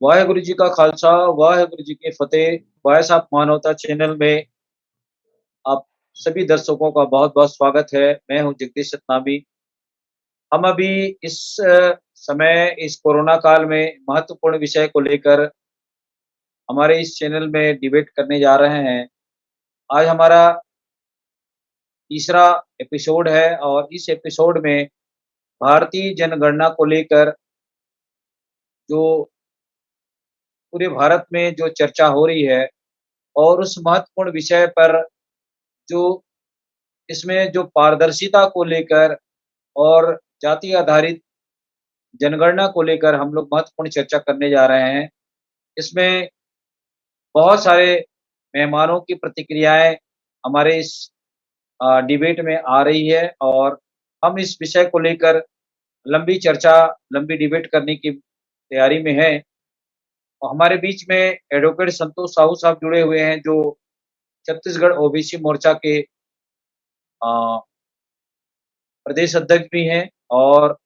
वाहेगुरु जी का खालसा, वाहेगुरु जी की फतेह। Voice of मानवता चैनल में आप सभी दर्शकों का बहुत-बहुत स्वागत है। मैं हूं जगदीश सतनामी। हम अभी इस समय इस कोरोना काल में महत्वपूर्ण विषय को लेकर हमारे इस चैनल में डिबेट करने जा रहे हैं। आज हमारा तीसरा एपिसोड है और इस एपिसोड में भारतीय जनगणना को लेकर जो पूरे भारत में जो चर्चा हो रही है और उस महत्वपूर्ण विषय पर जो इसमें जो पारदर्शिता को लेकर और जाति आधारित जनगणना को लेकर हम लोग महत्वपूर्ण चर्चा करने जा रहे हैं। इसमें बहुत सारे मेहमानों की प्रतिक्रियाएँ हमारे इस डिबेट में आ रही है और हम इस विषय को लेकर लंबी चर्चा, लंबी डिबेट करने की तैयारी में हैं। और हमारे बीच में एडवोकेट संतोष साहू साहब जुड़े हुए हैं, जो छत्तीसगढ़ ओबीसी मोर्चा के अ, प्रदेश अध्यक्ष भी हैं और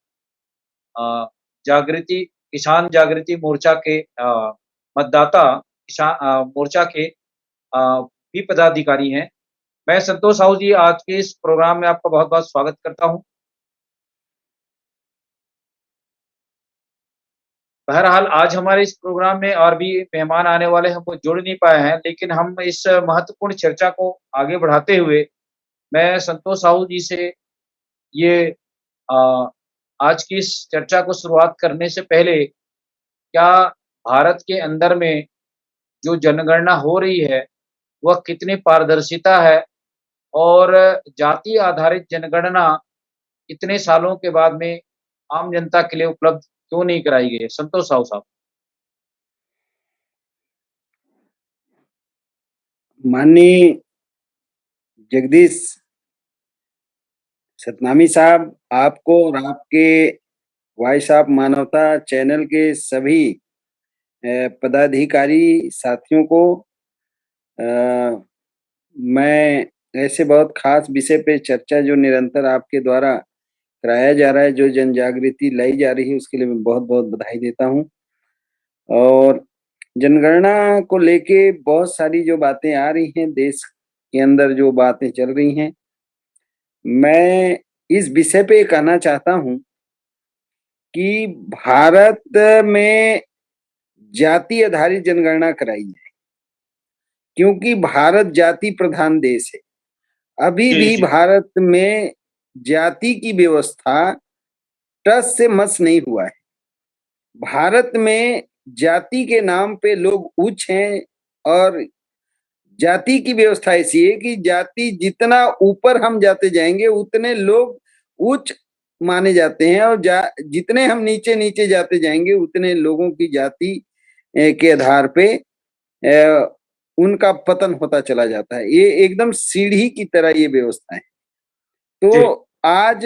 जागृति किसान जागृति मोर्चा के मतदाता मोर्चा के भी पदाधिकारी हैं। मैं संतोष साहू जी आज के इस प्रोग्राम में आपका बहुत-बहुत स्वागत करता हूँ। बहरहाल आज हमारे इस प्रोग्राम में और भी मेहमान आने वाले हैं, वो जुड़ नहीं पाए हैं, लेकिन हम इस महत्वपूर्ण चर्चा को आगे बढ़ाते हुए मैं संतोष साहू जी से ये अ, आज की इस चर्चा को शुरुआत करने से पहले क्या भारत के अंदर में जो जनगणना हो रही है, वह कितनी पारदर्शिता है और जाति आधारित जनगणना इतने सालों के बाद में आम जनता के लिए उपलब्ध क्यों नहीं कराई गई है? संतोष साहू साहब। माननीय जगदीश सतनामी साहब, आपको और आपके वॉइस ऑफ मानवता चैनल के सभी पदाधिकारी साथियों को मैं ऐसे बहुत खास विषय पे चर्चा जो निरंतर आपके द्वारा कराया जा रहा है, जो जन जागृति लाई जा रही है, उसके लिए मैं बहुत-बहुत बधाई देता हूँ। और जनगणना को लेके बहुत सारी जो बातें आ रही हैं, देश के अंदर जो बातें चल रही हैं, मैं इस विषय पे कहना चाहता हूँ कि भारत में जाति आधारित जनगणना कराई जाए, क्योंकि भारत जाति प्रधान देश है। अभी जी, भी जी। भारत में जाति की व्यवस्था टस से मस नहीं हुआ है। भारत में जाति के नाम पे लोग उच्च हैं और जाति की व्यवस्था ऐसी है कि जाति जितना ऊपर हम जाते जाएंगे उतने लोग उच्च माने जाते हैं और जितने हम नीचे नीचे जाते जाएंगे उतने लोगों की जाति के आधार पे उनका पतन होता चला जाता है। ये एकदम सीढ़ी की तरह ये व्यवस्था है। जी। तो आज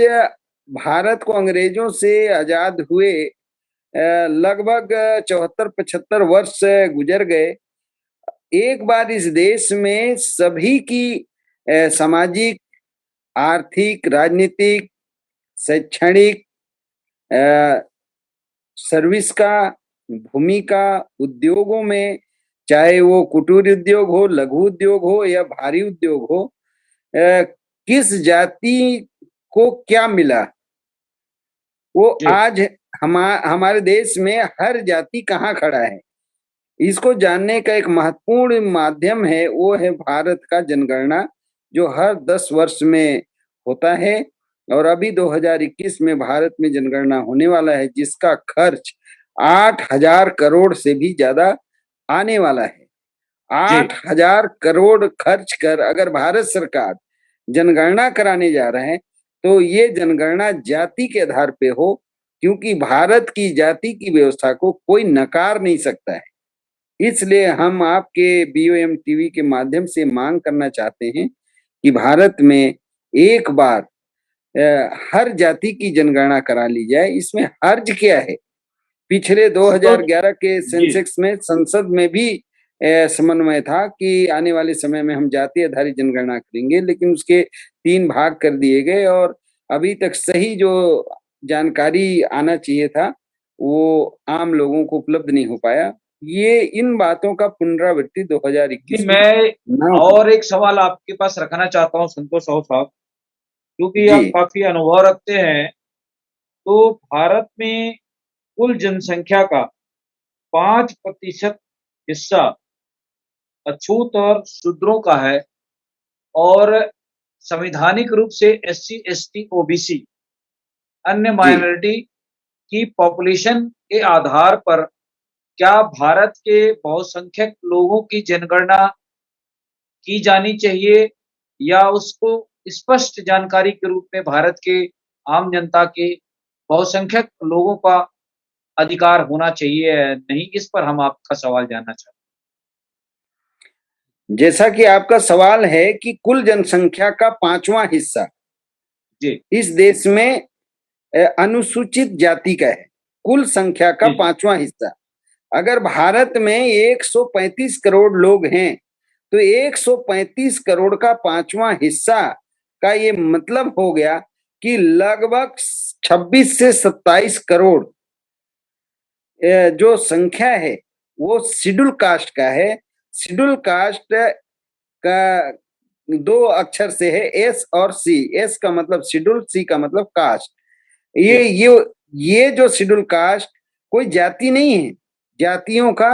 भारत को अंग्रेजों से आजाद हुए लगभग 74-75 वर्ष गुजर गए। एक बार इस देश में सभी की सामाजिक, आर्थिक, राजनीतिक, शैक्षणिक, सर्विस का, भूमिका, उद्योगों में, चाहे वो कुटीर उद्योग हो, लघु उद्योग हो या भारी उद्योग हो, किस जाति को क्या मिला, वो जी। आज हमारे देश में हर जाति कहाँ खड़ा है, इसको जानने का एक महत्वपूर्ण माध्यम है, वो है भारत का जनगणना, जो हर 10 वर्ष में होता है। और अभी 2021 में भारत में जनगणना होने वाला है, जिसका खर्च 8,000 करोड़ से भी ज्यादा आने वाला है। जी। 8,000 करोड़ खर्च कर अगर भारत सरकार जनगणना कराने जा रहे हैं, तो ये जनगणना जाति के आधार पे हो, क्योंकि भारत की जाति की व्यवस्था को कोई नकार नहीं सकता है। इसलिए हम आपके BOM टीवी के माध्यम से मांग करना चाहते हैं कि भारत में एक बार हर जाति की जनगणना करा ली जाए। इसमें हर्ज क्या है? पिछले संतोष 2011 के जी। सेंसेक्स में संसद में भी समन्वय था कि आने वाले समय में हम जाति आधारित जनगणना करेंगे, लेकिन उसके 3 भाग कर दिए गए और अभी तक सही जो जानकारी आना चाहिए था, वो आम लोगों को उपलब्ध नहीं हो पाया। ये इन बातों का पुनरावृत्ति 2021 में मैं ना हो। और एक सवाल आपके पास रखना चाहता हूँ संतोष राव साहब, क्योंकि जी आप काफी अनुभव रखते हैं। तो भारत में कुल जनसंख्या का 5% हिस्सा अछूत और शूद्रों का है, और संवैधानिक रूप से SC ST OBC अन्य जी माइनॉरिटी की पॉपुलेशन के आधार पर क्या भारत के बहुसंख्यक लोगों की जनगणना की जानी चाहिए, या उसको स्पष्ट जानकारी के रूप में भारत के आम जनता के बहुसंख्यक लोगों का अधिकार होना चाहिए या नहीं? इस पर हम आपका सवाल जानना चाहते जैसा कि आपका सवाल है कि कुल जनसंख्या का 5वां हिस्सा हैं। जी, इस देश में अनुसूचित जाति का है। कुल संख्या का जी, जी, 5वां हिस्सा। अगर भारत में 135 करोड़ लोग हैं तो 135 करोड़ का 5वां हिस्सा का ये मतलब हो गया कि लगभग 26 से 27 करोड़ जो संख्या है वो शेड्यूल कास्ट का है। शेड्यूल कास्ट का दो अक्षर से है, एस और सी। एस का मतलब शेड्यूल, सी का मतलब कास्ट। जी, ये जो शेड्यूल कास्ट कोई जाति नहीं है, जातियों का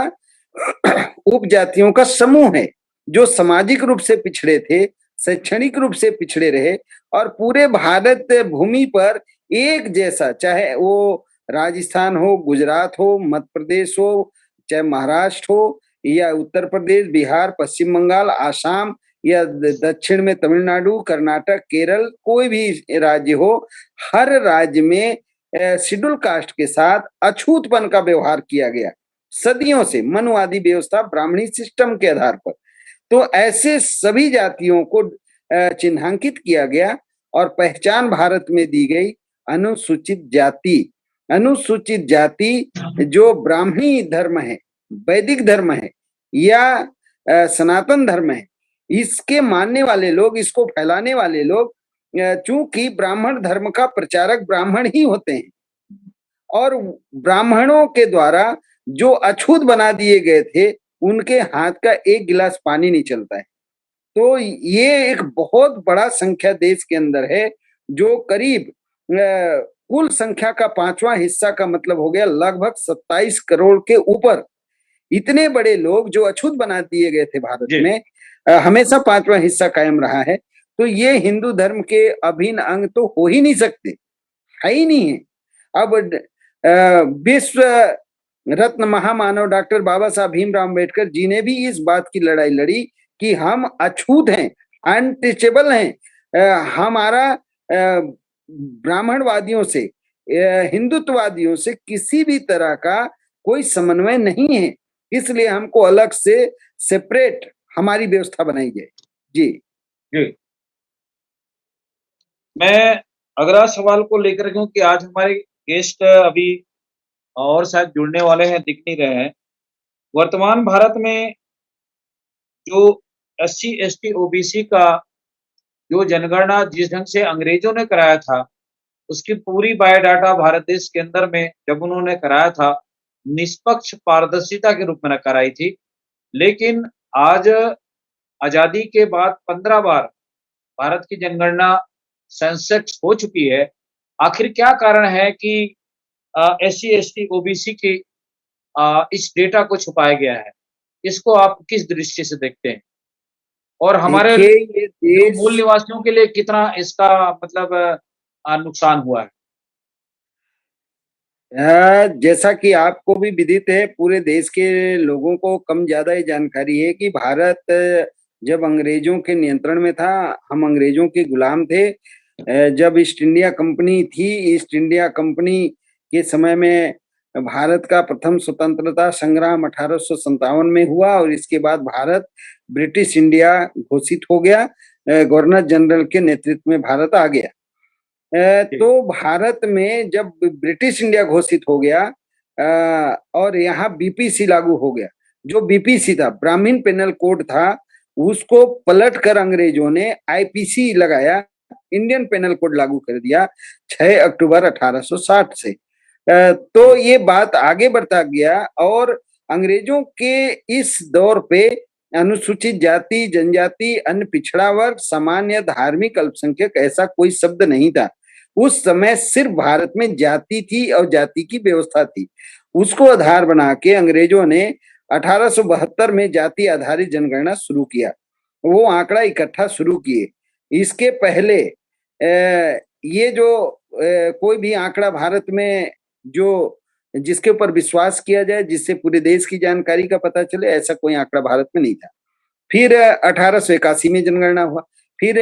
उपजातियों का समूह है जो सामाजिक रूप से पिछड़े थे, शैक्षणिक रूप से पिछड़े रहे और पूरे भारत भूमि पर एक जैसा, चाहे वो राजस्थान हो, गुजरात हो, मध्य प्रदेश हो, चाहे महाराष्ट्र हो या उत्तर प्रदेश, बिहार, पश्चिम बंगाल, आसाम या दक्षिण में तमिलनाडु, कर्नाटक, केरल, कोई भी राज्य हो, हर राज्य में शेड्यूल कास्ट के साथ अछूतपन का व्यवहार किया गया सदियों से, मनुवादी व्यवस्था, ब्राह्मणी सिस्टम के आधार पर। तो ऐसे सभी जातियों को चिन्हांकित किया गया और पहचान भारत में दी गई अनुसूचित जाति। अनुसूचित जाति जो ब्राह्मणी धर्म है, वैदिक धर्म है या सनातन धर्म है, इसके मानने वाले लोग, इसको फैलाने वाले लोग, चूंकि ब्राह्मण धर्म का प्रचारक ब्राह्मण ही होते हैं और ब्राह्मणों के द्वारा जो अछूत बना दिए गए थे उनके हाथ का एक गिलास पानी नहीं चलता है। तो ये एक बहुत बड़ा संख्या देश के अंदर है जो करीब कुल संख्या का 5वां हिस्सा का मतलब हो गया लगभग 27 करोड़ के ऊपर। इतने बड़े लोग जो अछूत बना दिए गए थे भारत जी, में, हमेशा 5वां हिस्सा कायम रहा है। तो ये हिंदू धर्म के अभिन्न अंग तो हो ही नहीं सकते, है ही नहीं है। अब विश्व रत्न महामानव डॉक्टर बाबा साहब भीमराव अम्बेडकर जी ने भी इस बात की लड़ाई लड़ी कि हम अछूत हैं, अनटचेबल हैं। हमारा ब्राह्मणवादियों से, हिंदुत्ववादियों से किसी भी तरह का कोई समन्वय नहीं है, इसलिए हमको अलग से सेपरेट हमारी व्यवस्था बनाई जाए। जी जी। मैं अगला सवाल को लेकर, क्योंकि आज हमारे गेस्ट अभी और शायद जुड़ने वाले हैं, दिख नहीं रहे हैं। वर्तमान भारत में जो SC ST OBC का जो जनगणना जिस ढंग से अंग्रेजों ने कराया था, उसकी पूरी बायोडाटा भारत देश के अंदर में जब उन्होंने कराया था, निष्पक्ष पारदर्शिता के रूप में कराई थी। लेकिन आज आजादी के बाद 15 बार भारत की जनगणना सेंसेक्स हो चुकी है। आखिर क्या कारण है कि SC ST OBC की इस डेटा को छुपाया गया है? इसको आप किस दृष्टि से देखते हैं? और हमारे देखिए, ये जो देश मूल निवासियों के लिए कितना इसका मतलब नुकसान हुआ है? जैसा कि आपको भी विदित है, पूरे देश के लोगों को कम ज्यादा ये जानकारी है कि भारत जब अंग्रेजों के नियंत्रण में था, हम अंग्रेजों के गुलाम थे। जब ईस्ट इंडिया कंपनी थी, ईस्ट इंडिया कंपनी के समय में भारत का प्रथम स्वतंत्रता संग्राम 1857 में हुआ और इसके बाद भारत ब्रिटिश इंडिया घोषित हो गया। गवर्नर जनरल के नेतृत्व में भारत आ गया। जी, तो भारत में जब ब्रिटिश इंडिया घोषित हो गया और यहाँ बीपीसी लागू हो गया, जो बीपीसी था, ब्राह्मण पेनल कोड था, उसको पलट कर अंग्रेजों ने आईपीसी लगाया, इंडियन पेनल कोड लागू कर दिया 6 अक्टूबर 1860 से। तो ये बात आगे बढ़ता गया और अंग्रेजों के इस दौर पे अनुसूचित जाति, जनजाति, अन्य पिछड़ा वर्ग, सामान्य, धार्मिक अल्पसंख्यक ऐसा कोई शब्द नहीं था। उस समय सिर्फ भारत में जाति थी और जाति की व्यवस्था थी। उसको आधार बना के अंग्रेजों ने 1872 में जाति आधारित जनगणना शुरू किया। वो आंकड़ा इकट्ठा शुरू किए। इसके पहले ये जो कोई भी आंकड़ा भारत में जो जिसके ऊपर विश्वास किया जाए, जिससे पूरे देश की जानकारी का पता चले, ऐसा कोई आंकड़ा भारत में नहीं था। फिर 1881 में जनगणना हुआ। फिर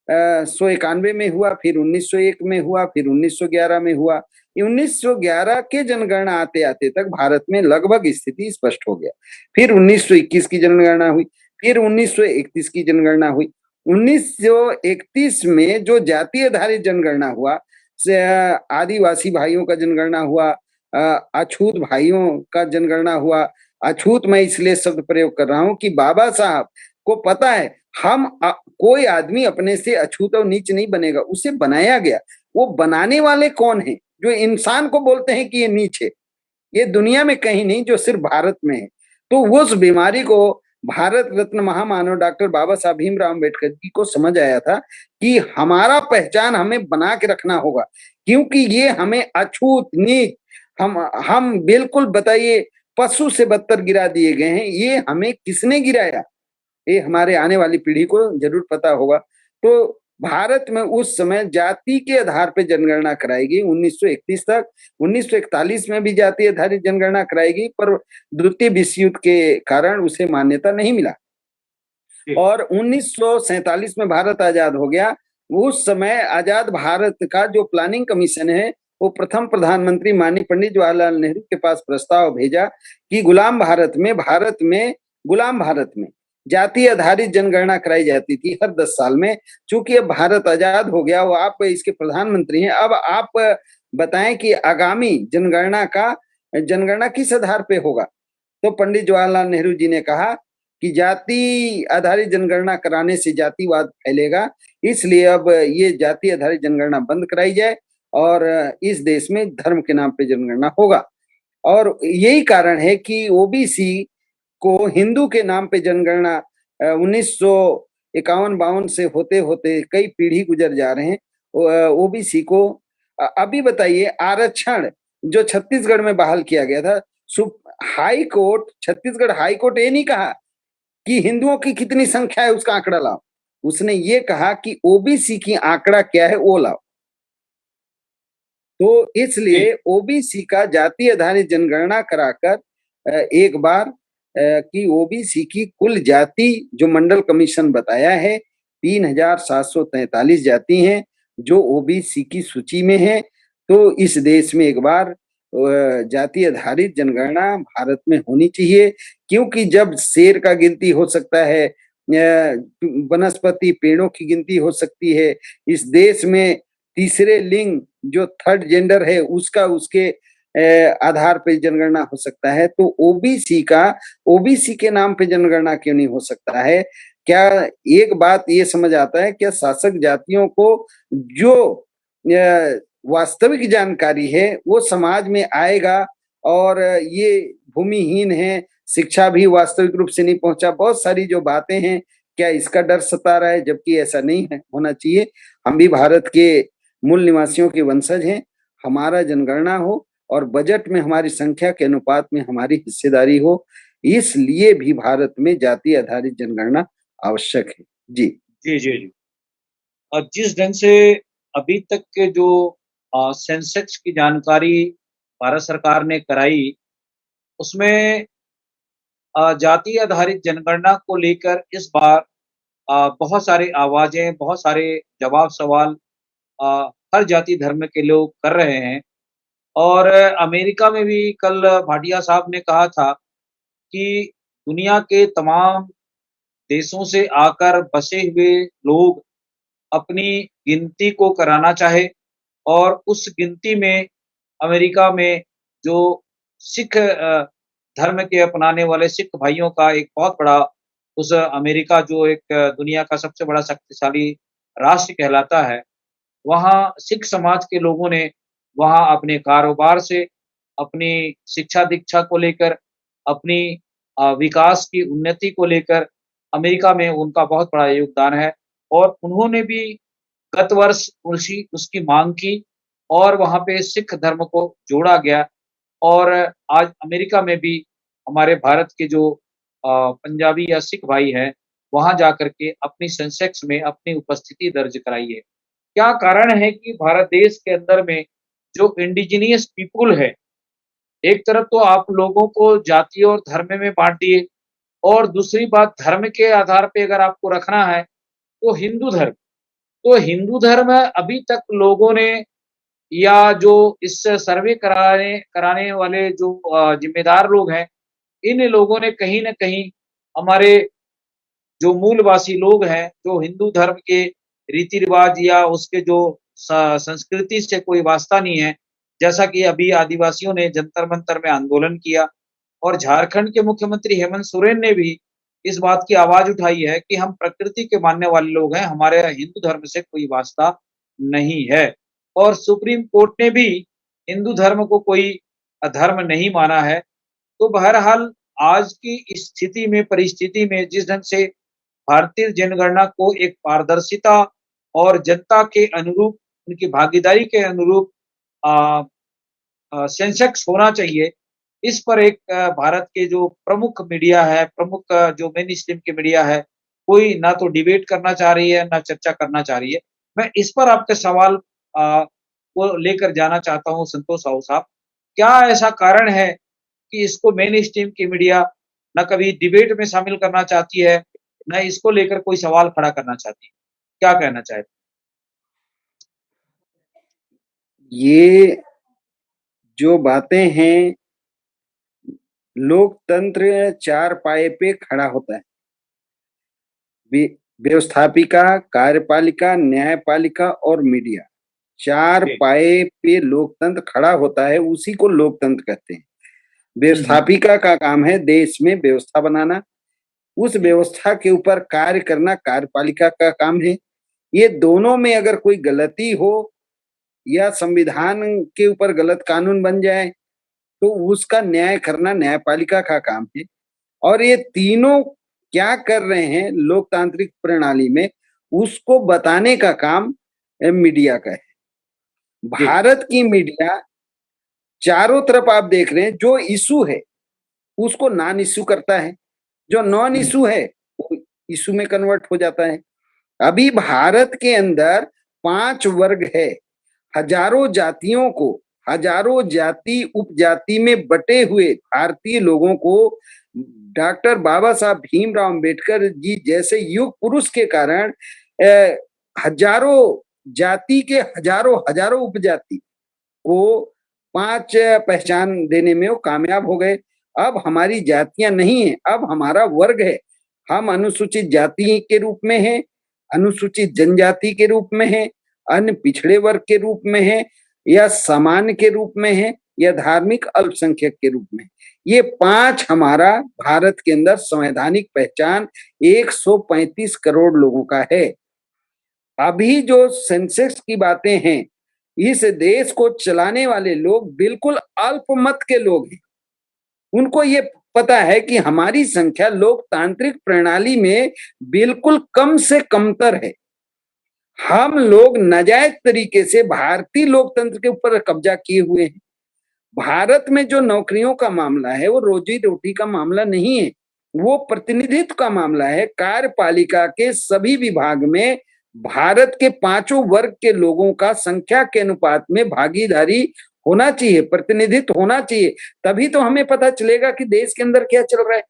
1891 में हुआ, फिर 1901 में हुआ, फिर 1911 में हुआ। 1911 के जनगणना आते आते तक भारत में लगभग स्थिति स्पष्ट हो गया। फिर 1921 की जनगणना हुई, फिर 1931 की जनगणना हुई। 1931 में जो जाति आधारित जनगणना हुआ, आदिवासी भाइयों का जनगणना हुआ, अछूत भाइयों का जनगणना हुआ। अछूत मैं इसलिए शब्द प्रयोग कर रहा हूं कि बाबा साहब को पता है कोई आदमी अपने से अछूत और नीच नहीं बनेगा, उसे बनाया गया। वो बनाने वाले कौन है? जो इंसान को बोलते हैं कि ये नीच है, ये दुनिया में कहीं नहीं, जो सिर्फ भारत में है। तो उस बीमारी को भारत रत्न महामानव डॉक्टर बाबा साहब भीमराव अम्बेडकर जी को समझ आया था कि हमारा पहचान हमें बना के रखना होगा, क्योंकि ये हमें अछूत नीच, हम बिल्कुल बताइए पशु से बदतर गिरा दिए गए हैं। ये हमें किसने गिराया? ये हमारे आने वाली पीढ़ी को जरूर पता होगा। तो भारत में उस समय जाति के आधार पर जनगणना कराई गई 1931 तक। 1941 में भी जाति आधारित जनगणना कराई गई, पर द्वितीय विश्व युद्ध के कारण उसे मान्यता नहीं मिला। और 1947 में भारत आजाद हो गया। उस समय आजाद भारत का जो प्लानिंग कमीशन है, वो प्रथम प्रधानमंत्री माननीय पंडित जवाहरलाल नेहरू के पास प्रस्ताव भेजा कि गुलाम भारत में जाति आधारित जनगणना कराई जाती थी हर 10 साल में। चूंकि अब भारत आजाद हो गया, वो आप इसके प्रधानमंत्री हैं, अब आप बताएं कि आगामी जनगणना किस आधार पे होगा? तो पंडित जवाहरलाल नेहरू जी ने कहा कि जाति आधारित जनगणना कराने से जातिवाद फैलेगा, इसलिए अब ये जाति आधारित जनगणना बंद कराई जाए और इस देश में धर्म के नाम पे जनगणना होगा। और यही कारण है कि ओबीसी को हिंदू के नाम पे जनगणना 1951-52 से होते होते कई पीढ़ी गुजर जा रहे हैं। ओबीसी को अभी बताइए, आरक्षण जो छत्तीसगढ़ में बहाल किया गया था, छत्तीसगढ़ हाई कोर्ट ये नहीं कहा कि हिंदुओं की कितनी संख्या है उसका आंकड़ा लाओ, उसने ये कहा कि ओबीसी की आंकड़ा क्या है वो लाओ। तो इसलिए ओबीसी का जाति आधारित जनगणना कराकर एक बार कि ओबीसी की कुल जाति जो मंडल कमीशन बताया है 3743 जाति हैं जो ओबीसी की सूची में है। तो इस देश में एक बार जाति आधारित जनगणना भारत में होनी चाहिए, क्योंकि जब शेर का गिनती हो सकता है, वनस्पति पेड़ों की गिनती हो सकती है, इस देश में तीसरे लिंग जो थर्ड जेंडर है उसका उसके आधार पर जनगणना हो सकता है, तो ओबीसी के नाम पे जनगणना क्यों नहीं हो सकता है? क्या एक बात ये समझ आता है, क्या शासक जातियों को जो वास्तविक जानकारी है वो समाज में आएगा और ये भूमिहीन है, शिक्षा भी वास्तविक रूप से नहीं पहुंचा, बहुत सारी जो बातें हैं, क्या इसका डर सता रहा है? जबकि ऐसा नहीं है, होना चाहिए। हम भी भारत के मूल निवासियों के वंशज हैं, हमारा जनगणना हो और बजट में हमारी संख्या के अनुपात में हमारी हिस्सेदारी हो, इसलिए भी भारत में जाति आधारित जनगणना आवश्यक है। जी जी जी जी। और जिस ढंग से अभी तक के जो सेंसेक्स की जानकारी भारत सरकार ने कराई, उसमें जाति आधारित जनगणना को लेकर इस बार बहुत सारे आवाजें, बहुत सारे जवाब सवाल हर जाति धर्म के लोग कर रहे हैं। और अमेरिका में भी कल भाटिया साहब ने कहा था कि दुनिया के तमाम देशों से आकर बसे हुए लोग अपनी गिनती को कराना चाहे और उस गिनती में अमेरिका में जो सिख धर्म के अपनाने वाले सिख भाइयों का एक बहुत बड़ा, उस अमेरिका जो एक दुनिया का सबसे बड़ा शक्तिशाली राष्ट्र कहलाता है, वहाँ सिख समाज के लोगों ने वहाँ अपने कारोबार से, अपनी शिक्षा-दीक्षा को लेकर, अपनी विकास की उन्नति को लेकर अमेरिका में उनका बहुत बड़ा योगदान है और उन्होंने भी गत वर्ष उसी उसकी माँग की और वहाँ पे सिख धर्म को जोड़ा गया और आज अमेरिका में भी हमारे भारत के जो पंजाबी या सिख भाई हैं, वहाँ जाकर के अपनी सेंसेक्स में अपनी उपस्थिति दर्ज कराई है। क्या कारण है कि भारत देश के अंदर में जो इंडिजिनियस पीपल है, एक तरफ तो आप लोगों को जाति और धर्म में बाँट दिए और दूसरी बात धर्म के आधार पे अगर आपको रखना है, तो हिंदू धर्म। तो हिंदू धर्म अभी तक लोगों ने या जो इस सर्वे कराने कराने वाले जो ज़िम्मेदार लोग हैं, इन लोगों ने कहीं न कहीं हमारे जो मूलवासी लोग हैं, जो हिंदू धर्म के रीति-रिवाज या उसके जो स संस्कृति से कोई वास्ता नहीं है, जैसा कि अभी आदिवासियों ने जंतर-मंतर में आंदोलन किया और झारखंड के मुख्यमंत्री हेमंत सोरेन ने भी इस बात की आवाज़ उठाई है कि हम प्रकृति के मानने वाले लोग हैं, हमारे हिंदू धर्म से कोई वास्ता नहीं है। और सुप्रीम कोर्ट ने भी हिंदू धर्म को कोई धर्म नहीं माना है। तो बहरहाल आज की स्थिति में, परिस्थिति में जिस ढंग से भारतीय जनगणना को एक पारदर्शिता और जनता के अनुरूप, उनकी भागीदारी के अनुरूप अ सेंसेक्स होना चाहिए। इस पर एक भारत के जो प्रमुख मीडिया है, प्रमुख जो मेन स्ट्रीम की मीडिया है, कोई ना तो डिबेट करना चाह रही है, ना चर्चा करना चाह रही है। मैं इस पर आपके सवाल को लेकर जाना चाहता हूँ संतोष साहू साहब। क्या ऐसा कारण है कि इसको मेन स्ट्रीम की मीडिया ना कभी डिबेट में शामिल करना चाहती है, ना इसको लेकर कोई सवाल खड़ा करना चाहती है? क्या कहना चाहें? ये जो बातें हैं, लोकतंत्र चार पाए पे खड़ा होता है। व्यवस्थापिका, कार्यपालिका, न्यायपालिका और मीडिया, चार जी। पाए पे लोकतंत्र खड़ा होता है, उसी को लोकतंत्र कहते हैं। हुँ, हुँ। व्यवस्थापिका का काम है देश में व्यवस्था बनाना, उस जी, व्यवस्था के ऊपर कार्य करना कार्यपालिका का काम है। ये दोनों में अगर कोई गलती हो या संविधान के ऊपर गलत कानून बन जाए, तो उसका न्याय करना न्यायपालिका का काम है। और ये तीनों क्या कर रहे हैं लोकतांत्रिक प्रणाली में, उसको बताने का काम मीडिया का है। जी। भारत की मीडिया चारों तरफ आप देख रहे हैं, जो इशू है उसको नॉन इशू करता है, जो नॉन हुँ, इशू है वो इशू में कन्वर्ट हो जाता है। अभी भारत के अंदर 5 वर्ग है, हजारों जातियों को, हजारों जाति उपजाति में बटे हुए भारतीय लोगों को डॉक्टर बाबा साहब भीमराव अंबेडकर जी जैसे युग पुरुष के कारण हजारों जाति के हजारों हजारों उपजाति को 5 पहचान देने में वो कामयाब हो गए। अब हमारी जातियां नहीं है, अब हमारा वर्ग है। हम अनुसूचित जाति के रूप में हैं, अनुसूचित जनजाति के रूप में हैं, अन्य पिछड़े वर्ग के रूप में हैं, या सामान्य के रूप में हैं, या धार्मिक अल्पसंख्यक के रूप में। ये 5 हमारा भारत के अंदर संवैधानिक पहचान 135 करोड़ लोगों का है। अभी जो सेंसेक्स की बातें हैं, इस देश को चलाने वाले लोग बिल्कुल अल्पमत के लोग हैं। उनको ये पता है कि हमारी संख्या लोकतांत्रिक प्रणाली में बिल्कुल कम से कमतर है। हम लोग नाजायज तरीके से भारतीय लोकतंत्र के ऊपर कब्जा किए हुए हैं। भारत में जो नौकरियों का मामला है, वो रोजी रोटी का मामला नहीं है, वो प्रतिनिधित्व का मामला है। कार्यपालिका के सभी विभाग में भारत के 5 वर्ग के लोगों का संख्या के अनुपात में भागीदारी होना चाहिए, प्रतिनिधित्व होना चाहिए, तभी तो हमें पता चलेगा कि देश के अंदर क्या चल रहा है।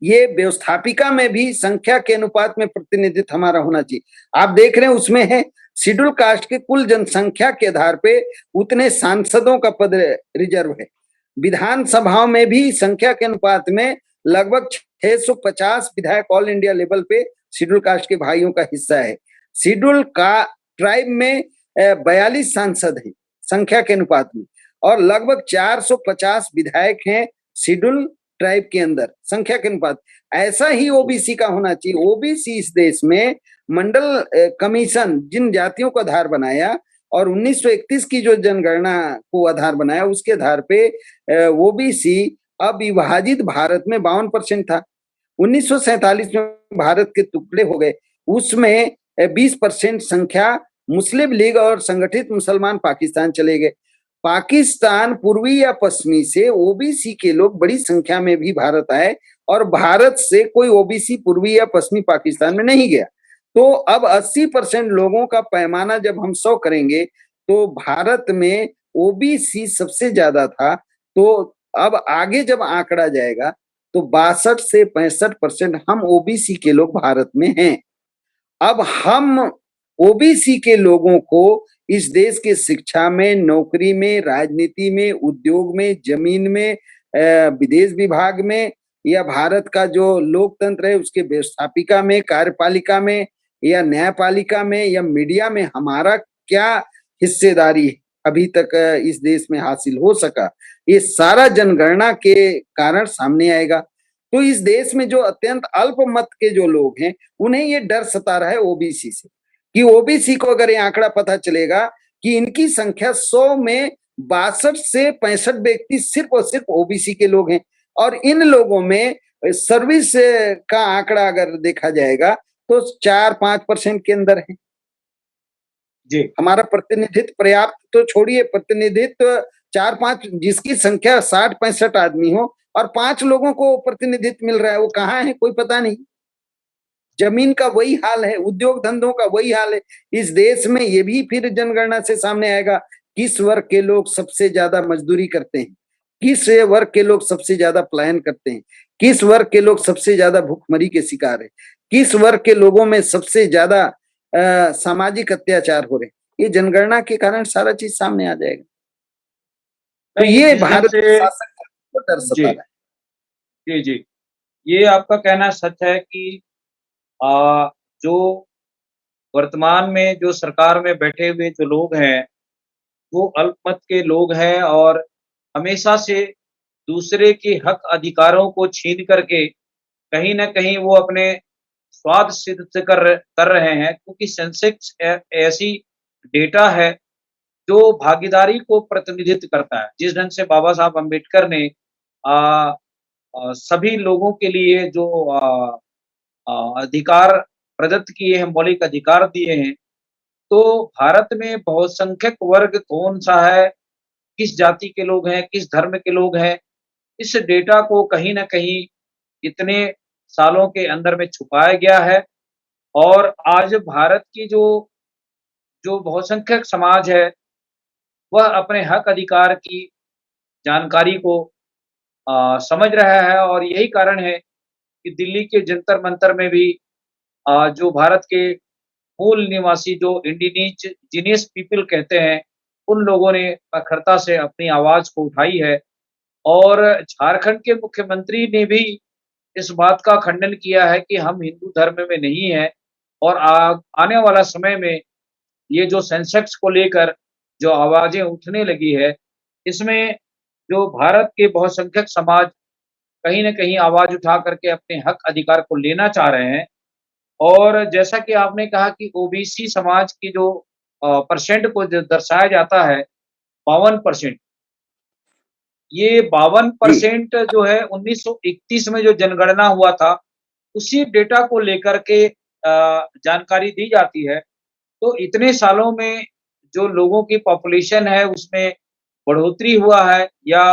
ये व्यवस्थापिका में भी संख्या के अनुपात में प्रतिनिधित्व हमारा होना चाहिए। आप देख रहे हैं उसमें है शेड्यूल कास्ट के कुल जनसंख्या के आधार पे उतने सांसदों का पद रिजर्व है। विधानसभाओं में भी संख्या के अनुपात में लगभग 650 विधायक ऑल इंडिया लेवल पे शेड्यूल कास्ट के भाइयों का हिस्सा है। शेड्यूल का ट्राइब में 42 सांसद हैं संख्या के अनुपात में, और लगभग 450 विधायक हैं शेड्यूल ट्राइब के अंदर संख्या के अनुपात। ऐसा ही ओबीसी का होना चाहिए। ओबीसी इस देश में मंडल कमीशन जिन जातियों को आधार बनाया और 1931 की जो जनगणना को आधार बनाया, उसके आधार पे ओबीसी अविभाजित भारत में 52% था। 1947 में भारत के टुकड़े हो गए, उसमें 20% संख्या मुस्लिम लीग और संगठित मुसलमान पाकिस्तान चले गए। पाकिस्तान पूर्वी या पश्चिमी से ओबीसी के लोग बड़ी संख्या में भी भारत आए और भारत से कोई ओबीसी पूर्वी या पश्चिमी पाकिस्तान में नहीं गया। तो अब 80% लोगों का पैमाना जब हम 100 करेंगे तो भारत में ओबीसी सबसे ज्यादा था। तो अब आगे जब आंकड़ा जाएगा तो 62 से 65% हम ओबीसी के लोग भारत में हैं। अब हम ओबीसी के लोगों को इस देश के शिक्षा में, नौकरी में, राजनीति में, उद्योग में, जमीन में, विदेश विभाग में या भारत का जो लोकतंत्र है उसके व्यवस्थापिका में, कार्यपालिका में या न्यायपालिका में या मीडिया में हमारा क्या हिस्सेदारी अभी तक इस देश में हासिल हो सका, ये सारा जनगणना के कारण सामने आएगा। तो इस देश में जो अत्यंत अल्पमत के जो लोग हैं उन्हें ये डर सता रहा है ओबीसी से कि ओबीसी को अगर ये आंकड़ा पता चलेगा कि इनकी संख्या 100 में 62 से 65 व्यक्ति सिर्फ और सिर्फ ओबीसी के लोग हैं और इन लोगों में सर्विस का आंकड़ा अगर देखा जाएगा तो 4-5% के अंदर है। जी हमारा प्रतिनिधित्व पर्याप्त तो छोड़िए, प्रतिनिधित्व 4-5 जिसकी संख्या 60-65 आदमी हो और 5 लोगों को प्रतिनिधित्व मिल रहा है, वो कहाँ है कोई पता नहीं। जमीन का वही हाल है, उद्योग धंधों का वही हाल है। इस देश में ये भी फिर जनगणना से सामने आएगा किस वर्ग के लोग सबसे ज्यादा मजदूरी करते हैं, किस वर्ग के लोग सबसे ज्यादा पलायन करते हैं, किस वर्ग के लोग सबसे ज्यादा भूखमरी के शिकार है, किस वर्ग के लोगों में सबसे ज्यादा सामाजिक अत्याचार हो रहे हैं। ये जनगणना के कारण सारा चीज सामने आ जाएगा। तो ये भारत के शासक को डर सता रहा है। जी जी, ये आपका कहना सच है कि जो वर्तमान में जो सरकार में बैठे हुए जो लोग हैं, वो अल्पमत के लोग हैं और हमेशा से दूसरे के हक अधिकारों को छीन करके कहीं न कहीं वो अपने स्वार्थ सिद्ध कर रहे हैं, क्योंकि सेंसेक्स ऐसी डेटा है जो भागीदारी को प्रतिनिधित्व करता है। जिस ढंग से बाबा साहब अम्बेडकर ने सभी लोगों के लिए जो अधिकार प्रदत्त किए हैं, मौलिक अधिकार दिए हैं, तो भारत में बहुसंख्यक वर्ग कौन-सा है, किस जाति के लोग हैं, किस धर्म के लोग हैं, इस डेटा को कहीं न कहीं इतने सालों के अंदर में छुपाया गया है और आज भारत की जो जो बहुसंख्यक समाज है, वह अपने हक अधिकार की जानकारी को समझ रहा है और यही कारण है कि दिल्ली के जंतर-मंतर में भी जो भारत के मूल निवासी जो इंडिजीनियस पीपल कहते हैं, उन लोगों ने प्रखरता से अपनी आवाज़ को उठाई है और झारखंड के मुख्यमंत्री ने भी इस बात का खंडन किया है कि हम हिंदू धर्म में नहीं हैं और आने वाला समय में ये जो सेंसेक्स को लेकर जो आवाज़ें उठने लगी है, इसमें जो भारत के बहुसंख्यक समाज कहीं न कहीं आवाज़ उठा करके अपने हक अधिकार को लेना चाह रहे हैं और जैसा कि आपने कहा कि ओबीसी समाज की जो परसेंट को ज दर्शाया जाता है 52%, ये जी 52% जो है 1931 में जो जनगणना हुआ था, उसी डेटा को लेकर के जानकारी दी जाती है। तो इतने सालों में जो लोगों की पॉपुलेशन है उसमें बढ़ोतरी हुआ है या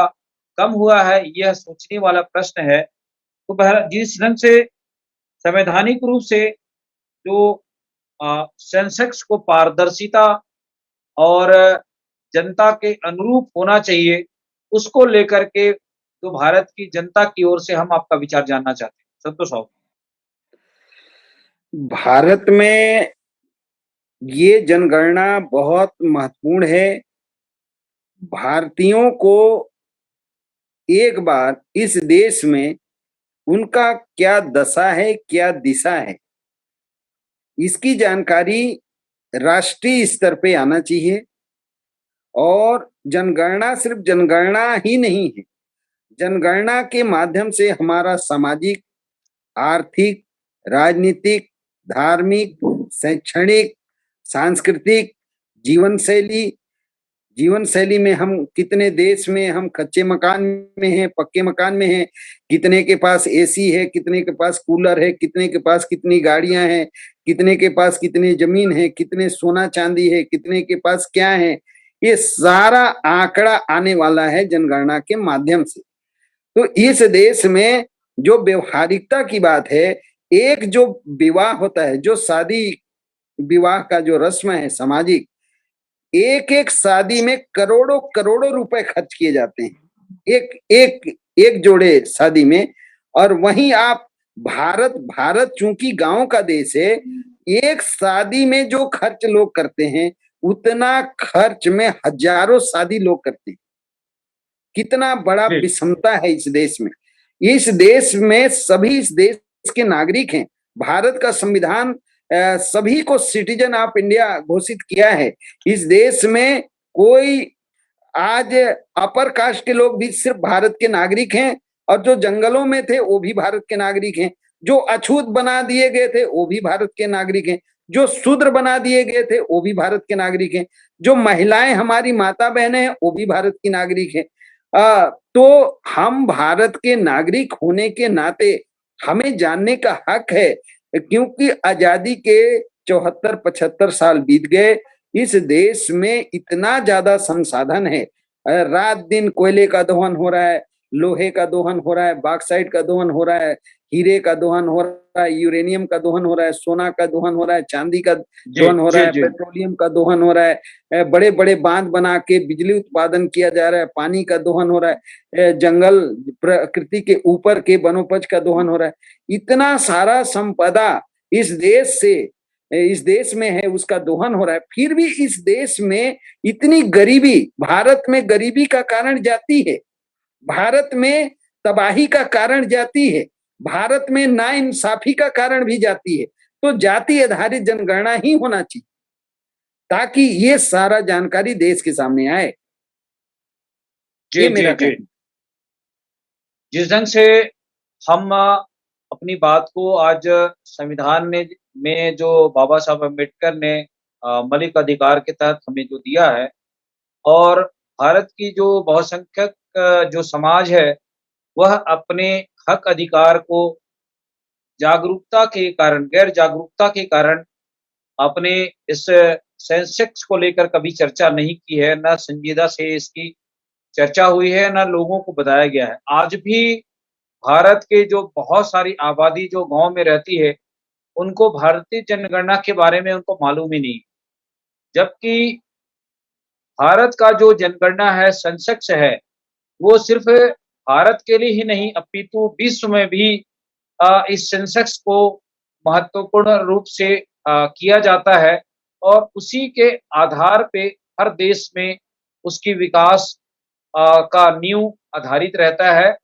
कम हुआ है, यह सोचने वाला प्रश्न है। तो जिस ढंग से संवैधानिक रूप से जो सेंसेक्स को पारदर्शिता और जनता के अनुरूप होना चाहिए, उसको लेकर के जो भारत की जनता की ओर से हम आपका विचार जानना चाहते हैं। संतोष साहब। भारत में ये जनगणना बहुत महत्वपूर्ण है। भारतीयों को एक बार इस देश में उनका क्या दशा है, क्या दिशा है, इसकी जानकारी राष्ट्रीय स्तर पे आना चाहिए। और जनगणना सिर्फ जनगणना ही नहीं है, जनगणना के माध्यम से हमारा सामाजिक, आर्थिक, राजनीतिक, धार्मिक, शैक्षणिक, सांस्कृतिक, जीवन शैली में हम कितने देश में हम कच्चे मकान में हैं, पक्के मकान में हैं, कितने के पास एसी है, कितने के पास कूलर है, कितने के पास कितनी गाड़ियां हैं, कितने के पास कितनी जमीन है, कितने सोना चांदी है, कितने के पास क्या है, ये सारा आंकड़ा आने वाला है जनगणना के माध्यम से। तो इस देश में जो व्यवहारिकता की बात है, एक जो विवाह होता है, जो शादी विवाह का जो रस्म है सामाजिक, एक एक शादी में करोड़ों करोड़ों रुपए खर्च किए जाते हैं, एक एक एक जोड़े शादी में। और वहीं आप भारत चूंकि गांव का देश है, एक शादी में जो खर्च लोग करते हैं, उतना खर्च में हजारों शादी लोग करते हैं। कितना बड़ा जी विषमता है इस देश में। इस देश में सभी इस देश के नागरिक हैं। भारत का संविधान सभी को सिटीजन ऑफ इंडिया घोषित किया है। इस देश में कोई आज अपर कास्ट के लोग भी सिर्फ भारत के नागरिक हैं, और जो जंगलों में थे वो भी भारत के नागरिक हैं, जो अछूत बना दिए गए थे वो भी भारत के नागरिक हैं, जो शूद्र बना दिए गए थे वो भी भारत के नागरिक हैं, जो महिलाएं हमारी माता बहनें हैं वो भी भारत की नागरिक हैं। तो हम भारत के नागरिक होने के नाते हमें जानने का हक है, क्योंकि आजादी के 74-75 साल बीत गए। इस देश में इतना ज्यादा संसाधन है, रात दिन कोयले का दोहन हो रहा है, लोहे का दोहन हो रहा है, बॉक्साइट का दोहन हो रहा है, हीरे का दोहन हो रहा है, यूरेनियम का दोहन हो रहा है, सोना का दोहन हो रहा है, चांदी का जी दोहन हो रहा जी है, जी पेट्रोलियम का दोहन हो रहा है, बड़े बड़े बांध बना के बिजली उत्पादन किया जा रहा है, पानी का दोहन हो रहा है, जंगल प्रकृति के ऊपर के वनोपज का दोहन हो रहा है। इतना सारा संपदा इस देश में है, उसका दोहन हो रहा है। फिर भी इस देश में इतनी गरीबी, भारत में गरीबी का कारण जाति है, भारत में तबाही का कारण जाति है, भारत में नाइंसाफी का कारण भी जाति है। तो जाति आधारित जनगणना ही होना चाहिए, ताकि ये सारा जानकारी देश के सामने आए। जी ये जी मेरा जी कहना। जिस ढंग से हम अपनी बात को आज संविधान में जो बाबा साहब अम्बेडकर ने मौलिक अधिकार के तहत हमें जो दिया है, और भारत की जो बहुसंख्यक जो समाज है, वह अपने हक अधिकार को जागरूकता के कारण, गैर जागरूकता के कारण आपने इस सेंसेक्स को लेकर कभी चर्चा नहीं की है, ना संजीदा से इसकी चर्चा हुई है, ना लोगों को बताया गया है। आज भी भारत के जो बहुत सारी आबादी जो गाँव में रहती है, उनको भारतीय जनगणना के बारे में उनको मालूम ही नहीं। जबकि भारत का जो जनगणना है, सेंसेक्स है, वो सिर्फ़ भारत के लिए ही नहीं अपितु विश्व में भी इस सेंसेक्स को महत्वपूर्ण रूप से किया जाता है, और उसी के आधार पे हर देश में उसकी विकास का नींव आधारित रहता है,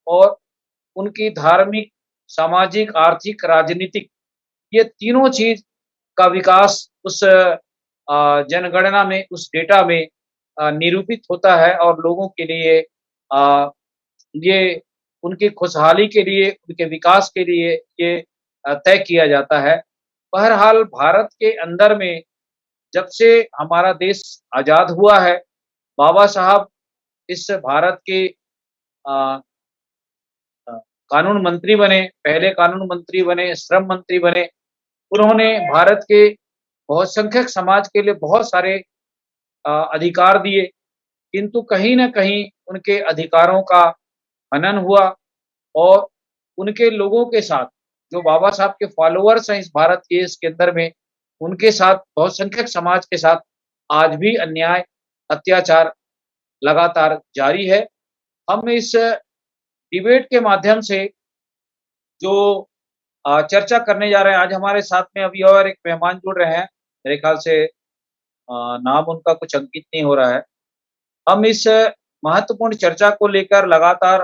और उनकी धार्मिक, सामाजिक, आर्थिक, राजनीतिक, ये तीनों चीज़ का विकास उस जनगणना में, उस डेटा में निरूपित होता है, और लोगों के लिए अ, ये उनकी खुशहाली के लिए, उनके विकास के लिए ये तय किया जाता है। बहरहाल भारत के अंदर में जब से हमारा देश आज़ाद हुआ है, बाबा साहब इस भारत के अ अ, कानून मंत्री बने, पहले कानून मंत्री बने, श्रम मंत्री बने। उन्होंने भारत के बहुसंख्यक समाज के लिए बहुत सारे अधिकार दिए, किंतु कहीं न कहीं उनके अधिकारों का हनन हुआ, और उनके लोगों के साथ, जो बाबा साहब के फॉलोवर्स हैं इस भारत के इसके अंदर में, उनके साथ, बहुसंख्यक समाज के साथ आज भी अन्याय, अत्याचार लगातार जारी है। हम इस डिबेट के माध्यम से जो चर्चा करने जा रहे हैं, आज हमारे साथ में अभी और एक मेहमान जुड़ रहे हैं। मेरे ख्याल से नाम उनका कुछ अंकित नहीं हो रहा है। हम इस महत्वपूर्ण चर्चा को लेकर लगातार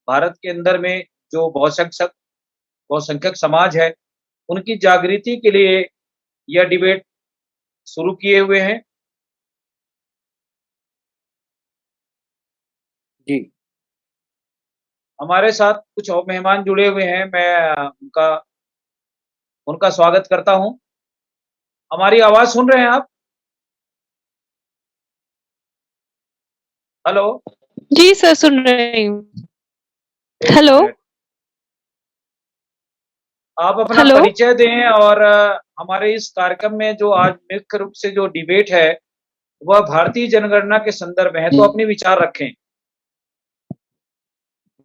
भारत के अंदर में जो बहुसंख्यक समाज है, उनकी जागृति के लिए यह डिबेट शुरू किए हुए हैं। जी। हमारे साथ कुछ और मेहमान जुड़े हुए हैं, मैं उनका उनका स्वागत करता हूँ। हमारी आवाज सुन रहे हैं आप? हेलो। जी सर, सुन रही हूँ। एक हेलो। मिनट। आप अपना हेलो। परिचय दें और हमारे इस कार्यक्रम में जो आज मुख्य रूप से जो डिबेट है वह भारतीय जनगणना के संदर्भ में है, तो अपने विचार रखें।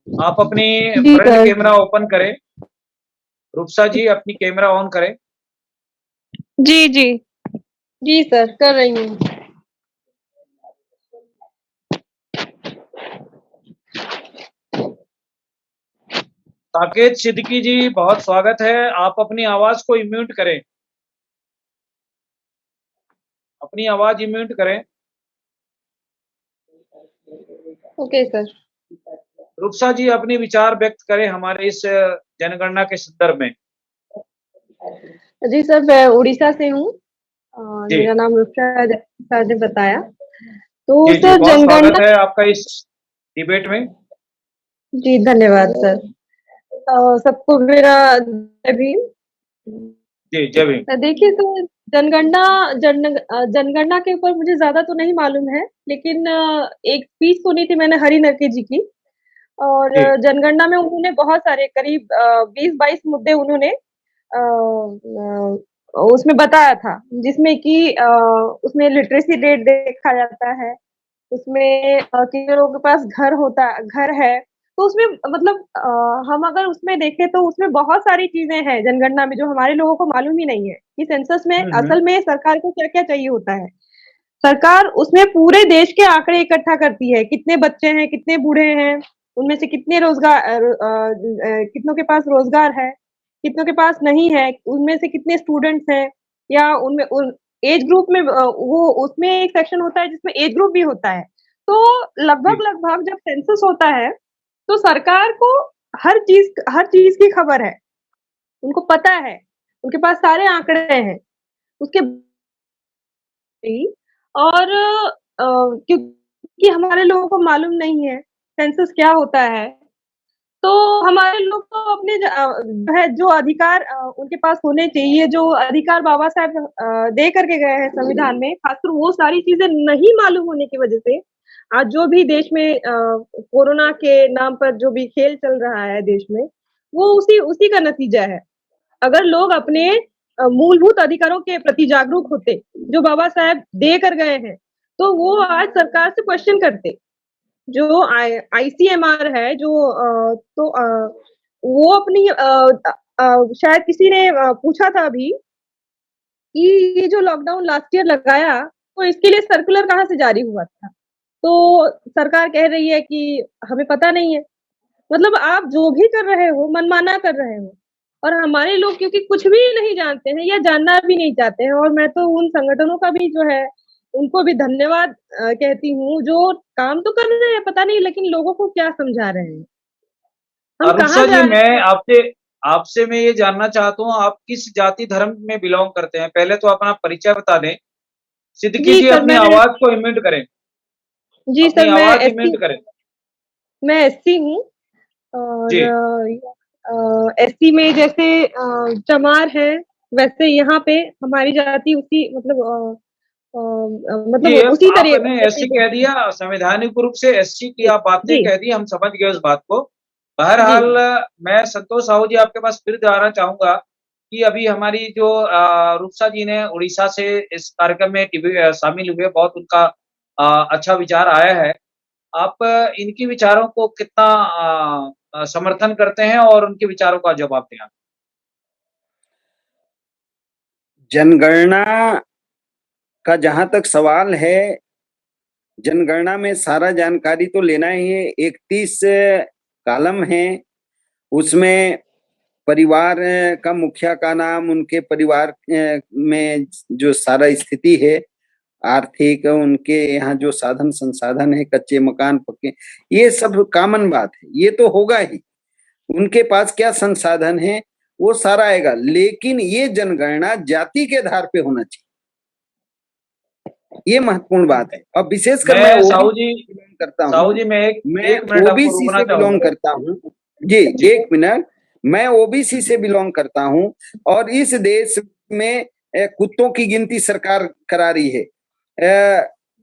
आप अपनी जी फ्रंट सर। कैमरा ओपन करें। रूपसा जी अपनी कैमरा ऑन करें। जी जी जी सर, कर रही हूँ। साकेत सिद्दीकी जी बहुत स्वागत है। आप अपनी आवाज को म्यूट करें। अपनी आवाज म्यूट करें। Okay sir. रूपसा जी अपने विचार व्यक्त करें हमारे इस जनगणना के संदर्भ में। जी सर, मैं उड़ीसा से हूँ और जी मेरा नाम रुक्षा सर ने बताया। तो जी जी, सर बहुत स्वागत जनगणना। है आपका इस डिबेट में। जी धन्यवाद सर। सबको मेरा जय भीम। जी जय भीम। देखिए सर, जनगणना जनगणना के ऊपर मुझे ज्यादा तो नहीं मालूम है, लेकिन एक स्पीच सुनी थी मैंने हरिनरके जी की। और जी जनगणना में उन्होंने बहुत सारे करीब 20-22 मुद्दे उन्होंने उसमें बताया था, जिसमें कि उसमें लिटरेसी रेट देखा जाता है, उसमें कितने लोगों के पास घर है। तो उसमें मतलब हम अगर उसमें देखें तो उसमें बहुत सारी चीजें हैं जनगणना में जो हमारे लोगों को मालूम ही नहीं है कि सेंसस में हम्म। असल में सरकार को क्या क्या चाहिए होता है। सरकार उसमें पूरे देश के आंकड़े इकट्ठा करती है, कितने बच्चे हैं, कितने बूढ़े हैं, उनमें से कितने कितनों के पास रोजगार है, कितनों के पास नहीं है, उनमें से कितने स्टूडेंट्स हैं, या उनमें एज ग्रुप में वो उसमें एक सेक्शन होता है जिसमें एज ग्रुप भी होता है। तो लगभग जी लगभग जब सेंसस होता है तो सरकार को हर चीज की खबर है, उनको पता है, उनके पास सारे आंकड़े हैं उसके ही। और क्योंकि हमारे लोगों को मालूम नहीं है सेंसस क्या होता है, तो हमारे लोग तो अपने जो है जो अधिकार उनके पास होने चाहिए, जो अधिकार बाबा साहब दे करके गए हैं संविधान में, खासकर वो सारी चीजें नहीं मालूम होने की वजह से आज जो भी देश में कोरोना के नाम पर जो भी खेल चल रहा है देश में, वो उसी उसी का नतीजा है। अगर लोग अपने मूलभूत अधिकारों के प्रति जागरूक होते, जो बाबा साहब दे कर गए हैं, तो वो आज सरकार से क्वेश्चन करते। जो आईसीएमआर है जो वो अपनी शायद किसी ने पूछा था अभी कि ये जो लॉकडाउन लास्ट ईयर लगाया, तो इसके लिए सर्कुलर कहाँ से जारी हुआ था? तो सरकार कह रही है कि हमें पता नहीं है। मतलब आप जो भी कर रहे हो, मनमाना कर रहे हो। और हमारे लोग क्योंकि कुछ भी नहीं जानते हैं या जानना भी नहीं चाहते हैं, और मैं तो उन संगठनों का भी जो है, उनको भी धन्यवाद कहती हूँ, जो काम तो कर रहे हैं पता नहीं, लेकिन लोगों को क्या समझा रहे हैं? हम कहाँ रूपसा जी जा रहे मैं हैं? आपसे आपसे मैं ये जानना चाहता हूँ आप किस जाति धर्म में बिलोंग करते हैं? पहले तो अपना परिचय बता दें। सिद्दीकी जी जी सर, अपनी आवाज को म्यूट करें। जी अपनी सर, आवाज म्यूट करें। मैं एससी हूँ। और जी एससी में जैसे चमार है, वैसे यहाँ पे हमारी जाति उसी जी, मतलब अब उसी आपने एससी तरीके कह से। दिया, संवैधानिक रूप से एससी की जी आप बातें जी कह दी, हम समझ गए उस बात को। जी बहरहाल मैं संतोष साहू जी आपके पास फिर जाना चाहूंगा कि अभी हमारी जो रूपसा जी ने उड़ीसा से इस कार्यक्रम में शामिल हुए, बहुत उनका अच्छा विचार आया है। आप इनकी विचारों को कितना समर्थन करते हैं और उनके विचारों का जवाब दें आप। जनगणना का जहां तक सवाल है, जनगणना में सारा जानकारी तो लेना ही है। 31 कॉलम है, उसमें परिवार का मुखिया का नाम, उनके परिवार में जो सारा स्थिति है, आर्थिक, उनके यहाँ जो साधन संसाधन है, कच्चे मकान, पक्के, ये सब कॉमन बात है, ये तो होगा ही। उनके पास क्या संसाधन है वो सारा आएगा, लेकिन ये जनगणना जाति के आधार पे होना चाहिए, ये महत्वपूर्ण बात है। और विशेषकर मैं मैं ओबीसी से बिलोंग करता हूँ, साहू जी मैं मैं एक मिनट आपको ओबीसी रोकना से बिलोंग चाहूंगा। करता हूँ। जी जी एक मिनट, मैं ओबीसी से बिलोंग करता हूँ और इस देश में कुत्तों की गिनती सरकार करा रही है।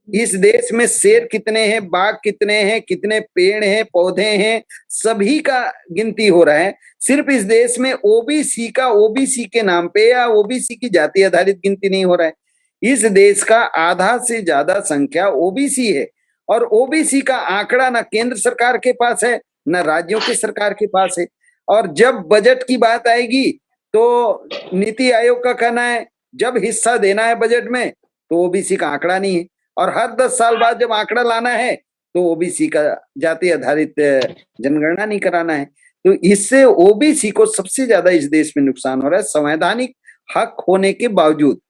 इस देश में शेर कितने हैं, बाघ कितने हैं, कितने पेड़ हैं, पौधे हैं, सभी का गिनती हो रहा है। सिर्फ इस देश में ओबीसी का ओबीसी के नाम पे या ओबीसी की जाति आधारित गिनती नहीं हो रहा है। इस देश का आधा से ज्यादा संख्या ओबीसी है और ओबीसी का आंकड़ा ना केंद्र सरकार के पास है न राज्यों की सरकार के पास है। और जब बजट की बात आएगी तो नीति आयोग का कहना है जब हिस्सा देना है बजट में तो ओबीसी का आंकड़ा नहीं है, और हर 10 साल बाद जब आंकड़ा लाना है तो ओबीसी का जाति आधारित जनगणना नहीं कराना है। तो इससे ओबीसी को सबसे ज्यादा इस देश में नुकसान हो रहा है संवैधानिक हक होने के बावजूद।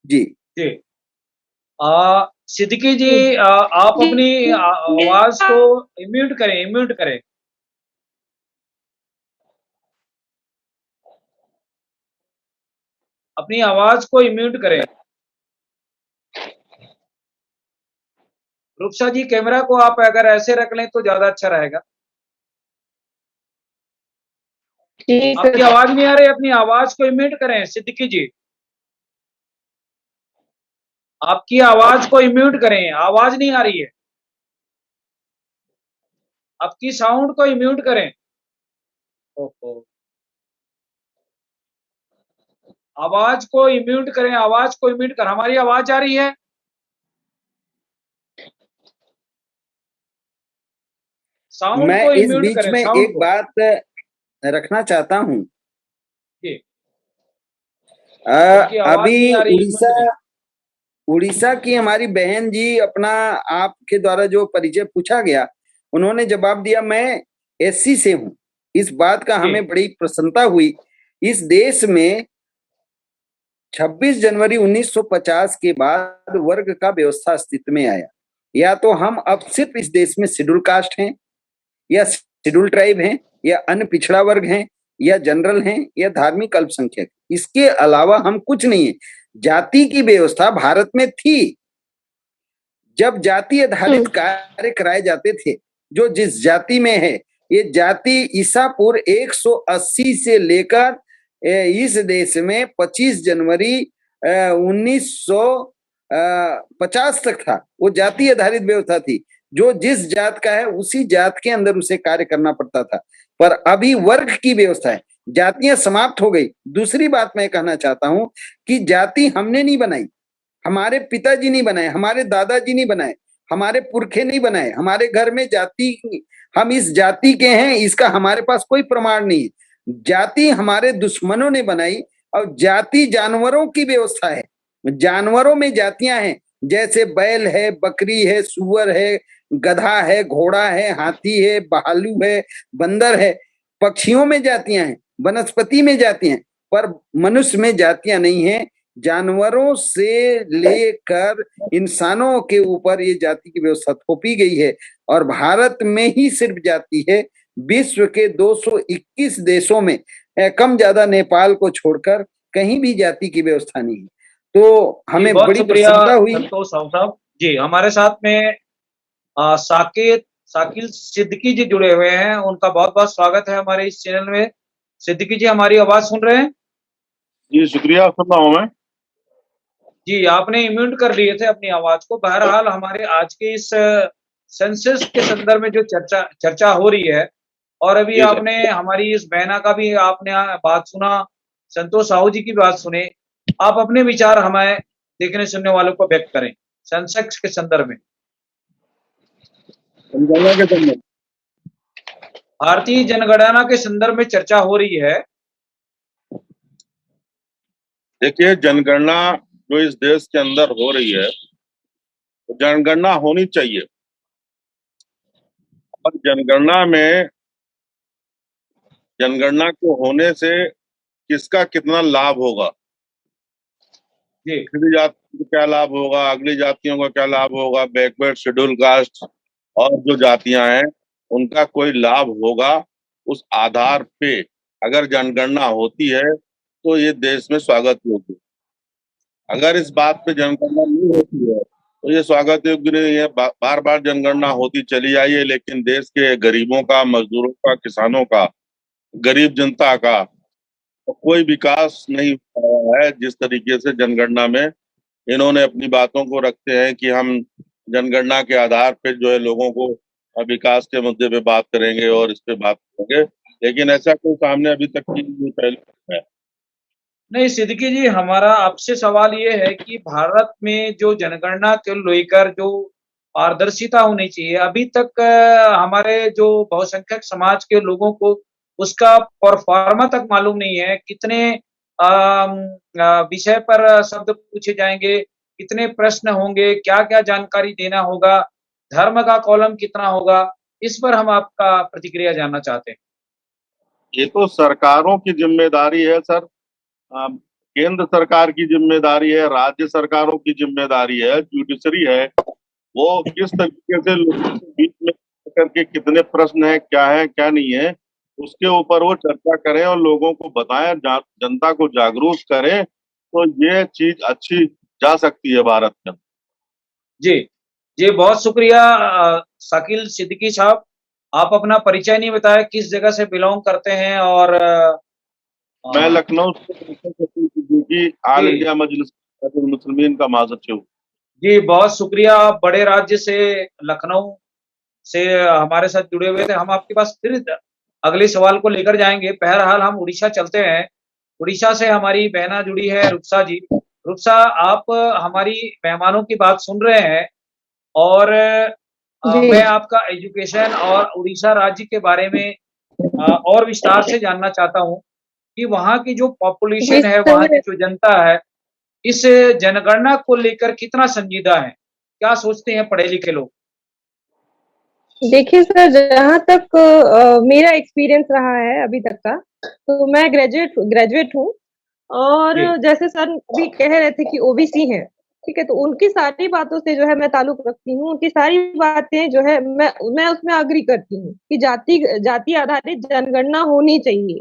जी जी सिद्दीकी जी, आप अपनी आवाज को म्यूट करें, म्यूट करें। अपनी आवाज को म्यूट करें। रूपसा जी, कैमरा को आप अगर ऐसे रख लें तो ज्यादा अच्छा रहेगा। आपकी आवाज नहीं आ रही, अपनी आवाज को म्यूट करें सिद्दीकी जी। आपकी आवाज को म्यूट करें, आवाज नहीं आ रही है। आपकी साउंड को म्यूट करें। ओहो, आवाज को म्यूट करें, आवाज को म्यूट कर। हमारी आवाज आ रही है? साउंड मैं को इस म्यूट बीच करें, में साउंड एक को। बात रखना चाहता हूं। जी, आपकी आवाज अभी नहीं आ रही, म्यूट करें। उड़ीसा की हमारी बहन जी अपना आपके द्वारा जो परिचय पूछा गया उन्होंने जवाब दिया मैं एससी से हूं। इस बात का हमें बड़ी प्रसन्नता हुई। इस देश में 26 जनवरी 1950 के बाद वर्ग का व्यवस्था अस्तित्व में आया। या तो हम अब सिर्फ इस देश में शेड्यूल कास्ट हैं या शेड्यूल ट्राइब हैं या अन्य पिछड़ा वर्ग हैं या जनरल हैं या धार्मिक अल्पसंख्यक, इसके अलावा हम कुछ नहीं है। जाति की व्यवस्था भारत में थी। जब जाति आधारित कार्य कराए जाते थे, जो जिस जाति में है, ये जाति ईसा पूर्व 180 से लेकर इस देश में 25 जनवरी 1950 तक था। वो जाति आधारित व्यवस्था थी। जो जिस जात का है उसी जात के अंदर उसे कार्य करना पड़ता था। पर अभी वर्ग की व्यवस्था है, जातियां समाप्त हो गई। दूसरी बात मैं कहना चाहता हूं कि जाति हमने नहीं बनाई, हमारे पिताजी नहीं बनाए, हमारे दादाजी नहीं बनाए, हमारे पुरखे नहीं बनाए। हमारे घर में जाति, हम इस जाति के हैं, इसका हमारे पास कोई प्रमाण नहीं है। जाति हमारे दुश्मनों ने बनाई। और जाति जानवरों की व्यवस्था है। जानवरों में जातियां हैं, जैसे बैल है, बकरी है, सुअर है, गधा है, घोड़ा है, हाथी है, भालू है, बंदर है। पक्षियों में जातियां हैं, वनस्पति में जातियां हैं, पर मनुष्य में जातियां नहीं है। जानवरों से लेकर इंसानों के ऊपर ये जाति की व्यवस्था थोपी गई है। और भारत में ही सिर्फ जाति है। विश्व के 221 देशों में कम ज्यादा नेपाल को छोड़कर कहीं भी जाति की व्यवस्था नहीं है। तो हमें बड़ी प्रसन्नता हुई। संतोष साहब जी, हमारे साथ में शाकिल सिद्दीकी जी जुड़े हुए हैं। उनका बहुत बहुत स्वागत है हमारे इस चैनल में। सिद्दीकी जी, हमारी आवाज सुन रहे हैं? जी शुक्रिया, सुन रहा हूं मैं। जी, आपने म्यूट कर लिए थे अपनी आवाज को। बहरहाल हमारे आज के इस सेंसस के संदर्भ में जो चर्चा हो रही है, और अभी आपने हमारी इस बहना का भी आपने बात सुना, संतोष साहू जी की बात सुने। आप अपने विचार हमें देखने सुनने वालों को व्यक्त करें सेंसस के संदर्भ में। भारतीय जनगणना के संदर्भ में चर्चा हो रही है। देखिए, जनगणना जो इस देश के अंदर हो रही है, तो जनगणना होनी चाहिए। और जनगणना को होने से किसका कितना लाभ होगा, पिछड़ी जाति को क्या लाभ होगा, अगली जातियों को क्या लाभ होगा, बैकवर्ड शेड्यूल कास्ट और जो जातियां हैं उनका कोई लाभ होगा, उस आधार पे अगर जनगणना होती है तो ये देश में स्वागत योग्य। अगर इस बात पे जनगणना नहीं होती है तो ये स्वागत योग्य नहीं है। बार बार जनगणना होती चली आई है, लेकिन देश के गरीबों का, मजदूरों का, किसानों का, गरीब जनता का कोई विकास नहीं हुआ है। जिस तरीके से जनगणना में इन्होंने अपनी बातों को रखते हैं कि हम जनगणना के आधार पे जो है लोगों को विकास के मुद्दे पे बात करेंगे और इस पे बात करेंगे, लेकिन ऐसा कोई सामने अभी तक की पहले है। नहीं सिद्दीकी जी, हमारा आपसे सवाल ये है कि भारत में जो जनगणना को लेकर जो पारदर्शिता होनी चाहिए, अभी तक हमारे जो बहुसंख्यक समाज के लोगों को उसका प्रोफार्मा तक मालूम नहीं है। कितने विषय पर शब्द पूछे जाएँगे, कितने प्रश्न होंगे, क्या-क्या जानकारी देना होगा, धर्म का कॉलम कितना होगा? इस पर हम आपका प्रतिक्रिया जानना चाहते हैं। ये तो सरकारों की जिम्मेदारी है सर। केंद्र सरकार की जिम्मेदारी है, राज्य सरकारों की जिम्मेदारी है, जुडिशरी है, वो किस तरीके से लोगों के बीच में करके कितने प्रश्न है, क्या नहीं है, उसके ऊपर वो चर्चा करें और लोगों को बताएं, जनता को जागरूक करें, तो ये चीज अच्छी जा सकती है भारत में। जी, जी बहुत शुक्रिया शाकिल सिद्दीकी साहब। आप अपना परिचय नहीं बताया, किस जगह से बिलॉन्ग करते हैं और मैं लखनऊ से ऑल जी, इंडिया मजलिस मुस्लिमीन का महासचिव। जी बहुत शुक्रिया। आप बड़े राज्य से लखनऊ से हमारे साथ जुड़े हुए थे। हम आपके पास फिर अगले सवाल को लेकर जाएँगे। बहरहाल हम उड़ीसा चलते हैं। उड़ीसा से हमारी बहना जुड़ी है रुपसा जी। रुपसा, आप हमारी मेहमानों की बात सुन रहे हैं और जी। मैं आपका एजुकेशन और उड़ीसा राज्य के बारे में और विस्तार से जानना चाहता हूँ कि वहाँ की जो जी, पॉपुलेशन है, वहाँ समझ की जो जनता है, इस जनगणना को लेकर कितना संजीदा है? क्या सोचते हैं पढ़े-लिखे लोग? देखिए सर, जहाँ तक मेरा एक्सपीरियंस रहा है अभी तक का, तो मैं ग्रेजुएट हूँ और जी, जैसे सर अभी कह रहे थे कि ओबीसी हैं, ठीक है? तो उनकी सारी बातों से जो है मैं ताल्लुक रखती हूँ, उनकी सारी बातें जो है मैं उसमें एग्री करती हूँ कि जाति आधारित जनगणना होनी चाहिए।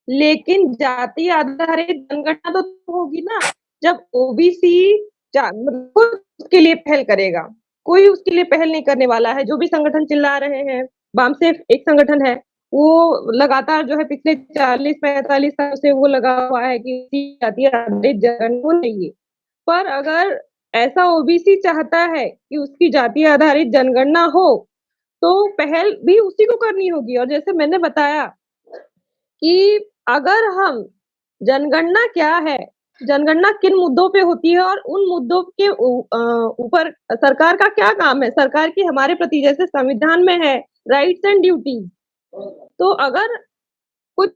लेकिन जाति आधारित जनगणना तो होगी ना, जब ओबीसी मतलब खुद उसके लिए पहल करेगा। कोई उसके लिए पहल नहीं करने वाला है। जो भी संगठन चिल्ला रहे हैं, वामसेफ एक संगठन है, वो लगातार जो है पिछले 40-45 साल से वो लगा हुआ है कि जाति आधारित जनगणना होनी चाहिए। पर अगर ऐसा ओबीसी चाहता है कि उसकी जाति आधारित जनगणना हो, तो पहल भी उसी को करनी होगी और जैसे मैंने बताया कि अगर हम जनगणना क्या है, जनगणना किन मुद्दों पे होती है और उन मुद्दों के ऊपर सरकार का क्या काम है, सरकार की हमारे प्रति जैसे संविधान में है राइट्स एंड ड्यूटीज। तो अगर कुछ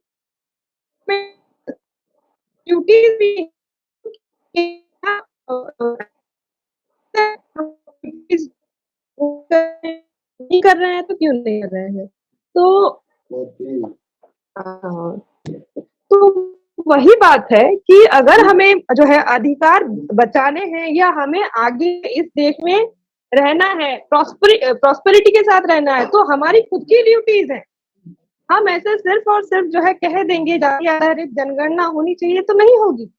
ड्यूटीज भी नहीं कर रहे हैं तो क्यों नहीं कर रहे हैं? तो हाँ, तो वही बात है कि अगर हमें जो है अधिकार बचाने हैं या हमें आगे इस देश में रहना है, प्रॉस्पेरिटी के साथ रहना है, तो हमारी खुद की ड्यूटीज है। हम ऐसे सिर्फ और सिर्फ जो है कह देंगे जाति आधारित जनगणना होनी चाहिए तो नहीं होगी।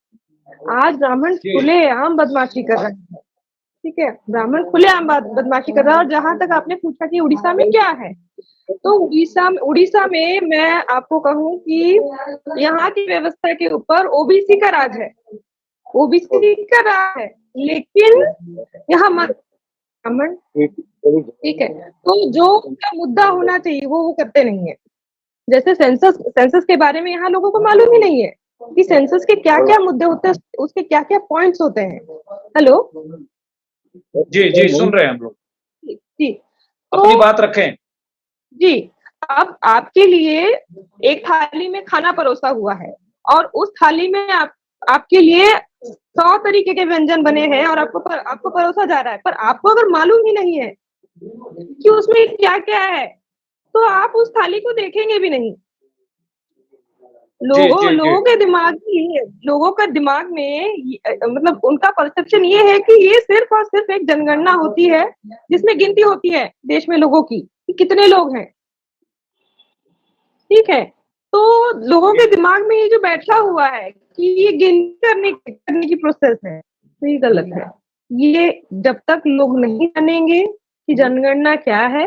आज ब्राह्मण जी, खुलेआम बदमाशी कर रहे हैं, ठीक है? ब्राह्मण खुलेआम बदमाशी कर रहा है और जहाँ तक आपने पूछा कि उड़ीसा में क्या है, तो उड़ीसा में मैं आपको कहूँ कि यहाँ की व्यवस्था के ऊपर ओबीसी का राज है, ओबीसी का राज है, लेकिन यहाँ ब्राह्मण, ठीक है? तो जो उनका मुद्दा होना चाहिए वो करते नहीं है। जैसे सेंसस के बारे में यहाँ लोगों को मालूम ही नहीं है कि सेंसस के क्या-क्या मुद्दे होते हैं, उसके क्या-क्या पॉइंट्स होते हैं। हेलो? जी, जी, सुन रहे हैं हम लोग। जी, अपनी तो बात रखें। जी, अब आपके लिए एक थाली में खाना परोसा हुआ है और उस थाली में आपके लिए 100 तरीके के व्यंजन बने हैं और आपको परोसा जा रहा है, पर आपको अगर मालूम ही नहीं है कि उसमें क्या-क्या है, तो आप उस थाली को देखेंगे भी नहीं। जी, जी, जी। लोगों का दिमाग में मतलब उनका परसेप्शन ये है कि ये सिर्फ और सिर्फ एक जनगणना होती है, जिसमें गिनती होती है देश में लोगों की, कि कितने लोग हैं। ठीक है? तो लोगों के दिमाग में ये जो बैठा हुआ है कि ये गिनती करने की प्रोसेस है, तो ये गलत है। ये जब तक लोग नहीं जानेंगे कि जनगणना क्या है,